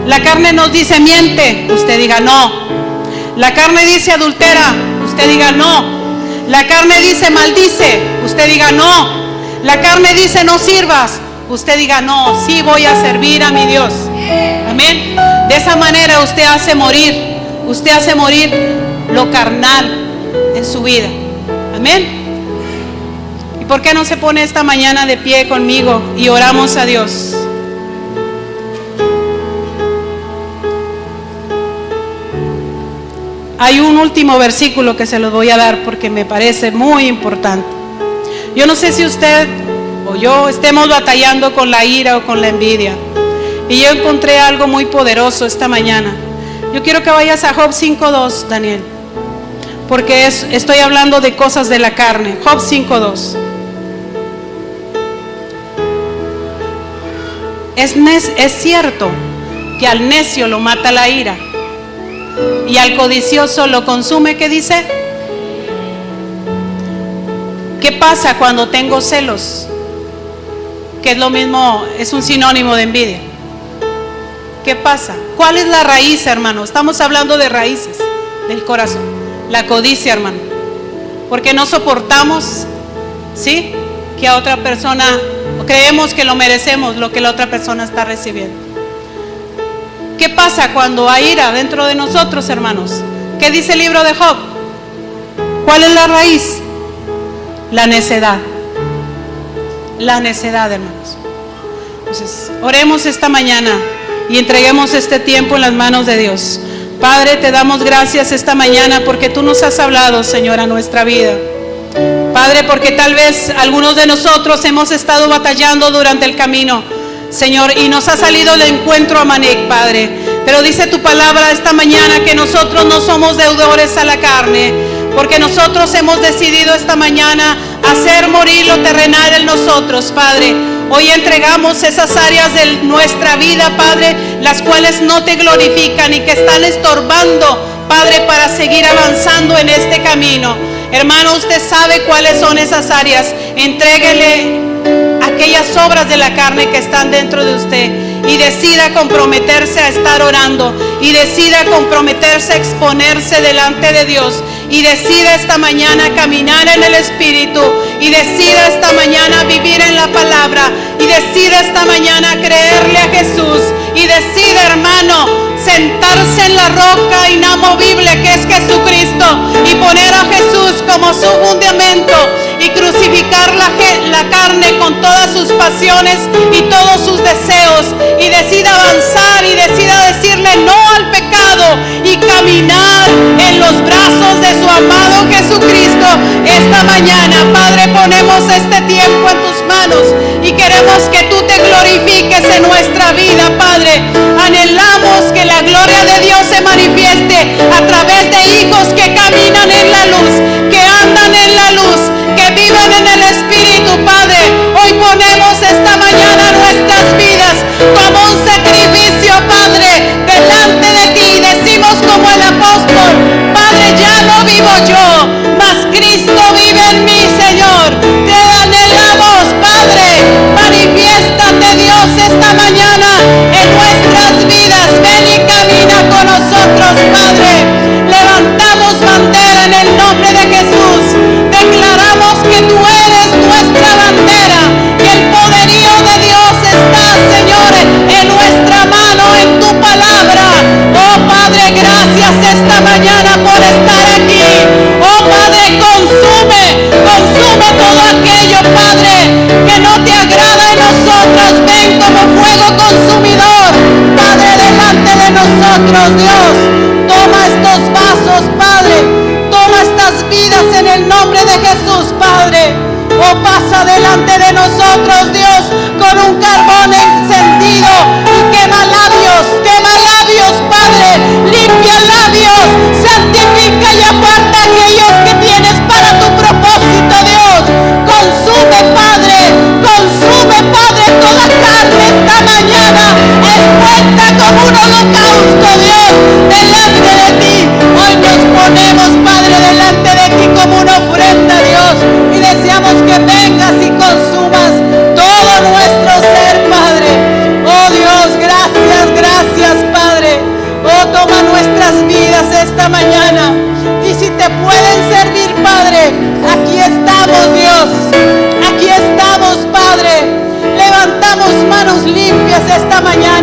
La carne nos dice miente, usted diga no. La carne dice adultera, usted diga no. La carne dice maldice, usted diga no. La carne dice no sirvas, usted diga no, sí voy a servir a mi Dios. Amén. De esa manera usted hace morir lo carnal en su vida. Amén. ¿Y por qué no se pone esta mañana de pie conmigo y oramos a Dios? hay un último versículo que se los voy a dar porque me parece muy importante. Yo no sé si usted o yo estemos batallando con la ira o con la envidia. Y yo encontré algo muy poderoso esta mañana. Yo quiero que vayas a Job 5:2, Daniel, porque estoy hablando de cosas de la carne. Job 5:2. Es cierto que al necio lo mata la ira y al codicioso lo consume, ¿qué dice? ¿Qué pasa cuando tengo celos? Que es lo mismo, es un sinónimo de envidia. ¿Qué pasa? ¿Cuál es la raíz, hermano? Estamos hablando de raíces del corazón. La codicia, hermano. Porque no soportamos, ¿sí?, que a otra persona, creemos que lo merecemos, lo que la otra persona está recibiendo. ¿Qué pasa cuando hay ira dentro de nosotros, hermanos? ¿Qué dice el libro de Job? ¿Cuál es la raíz? La necedad. La necedad, hermanos. Entonces, oremos esta mañana y entreguemos este tiempo en las manos de Dios. Padre, te damos gracias esta mañana porque tú nos has hablado, Señor, a nuestra vida. Padre, porque tal vez algunos de nosotros hemos estado batallando durante el camino, Señor, y nos ha salido el encuentro a Amalek, Padre. Pero dice tu palabra esta mañana que nosotros no somos deudores a la carne, porque nosotros hemos decidido esta mañana hacer morir lo terrenal en nosotros, Padre. Hoy entregamos esas áreas de nuestra vida, Padre, las cuales no te glorifican y que están estorbando, Padre, para seguir avanzando en este camino. Hermano, usted sabe cuáles son esas áreas. Entréguele aquellas obras de la carne que están dentro de usted y decida comprometerse a estar orando y decida comprometerse a exponerse delante de Dios y decida esta mañana caminar en el Espíritu y decida esta mañana vivir en la palabra y decida esta mañana creerle a Jesús y decida, hermano, sentarse en la roca inamovible que es Jesucristo y poner a Jesús como su fundamento y crucificar la carne con todas sus pasiones y todos sus deseos y decida avanzar y decida decirle no al pecado y caminar en los brazos de su amado Jesucristo. Esta mañana, Padre, ponemos este tiempo en tus manos y queremos que tú te glorifiques en nuestra vida, Padre. Anhelamos que la gloria de Dios se manifieste a través de hijos que caminan en la luz, que andan en la luz, que viven en el Espíritu, Padre. Hoy ponemos esta mañana nuestras vidas como un sacrificio, Padre, delante de ti. Decimos como el apóstol, Padre, ya no vivo yo, mas Cristo vive en mí, Señor. Te anhelamos, Padre. Manifiéstate, Dios, esta mañana en nuestras vidas. Ven y camina con nosotros, Padre. Levantamos bandera en el nombre de Jesús. Declaramos que tú eres nuestra bandera, que el poderío de Dios está, Señor, en nuestra mano, en tu palabra. Oh Padre, gracias esta mañana por estar aquí. Oh Padre, consume todo aquello, Padre, que no te agrada en nosotros. Ven como fuego consumidor, Padre, delante de nosotros, Dios. Toma estos vasos, Padre. Toma estas vidas en el nombre de Jesús, Padre. Oh, pasa delante de nosotros, Dios, con un carbón encendido y quema labios, Padre. Limpia labios, santifica y aparta aquellos que tienes para tu propósito, Dios. Consume, Padre, toda carne esta mañana expuesta como un holocausto, Dios, delante de ti. Hoy nos ponemos, Padre, delante de ti como una ofrenda, Dios, y deseamos que vengas y consumas todo nuestro ser, Padre. Oh Dios, gracias, Padre. Oh, toma nuestras vidas esta mañana. Y si te pueden servir, Padre, aquí estamos, Dios. Aquí estamos, Padre. Levantamos manos limpias esta mañana.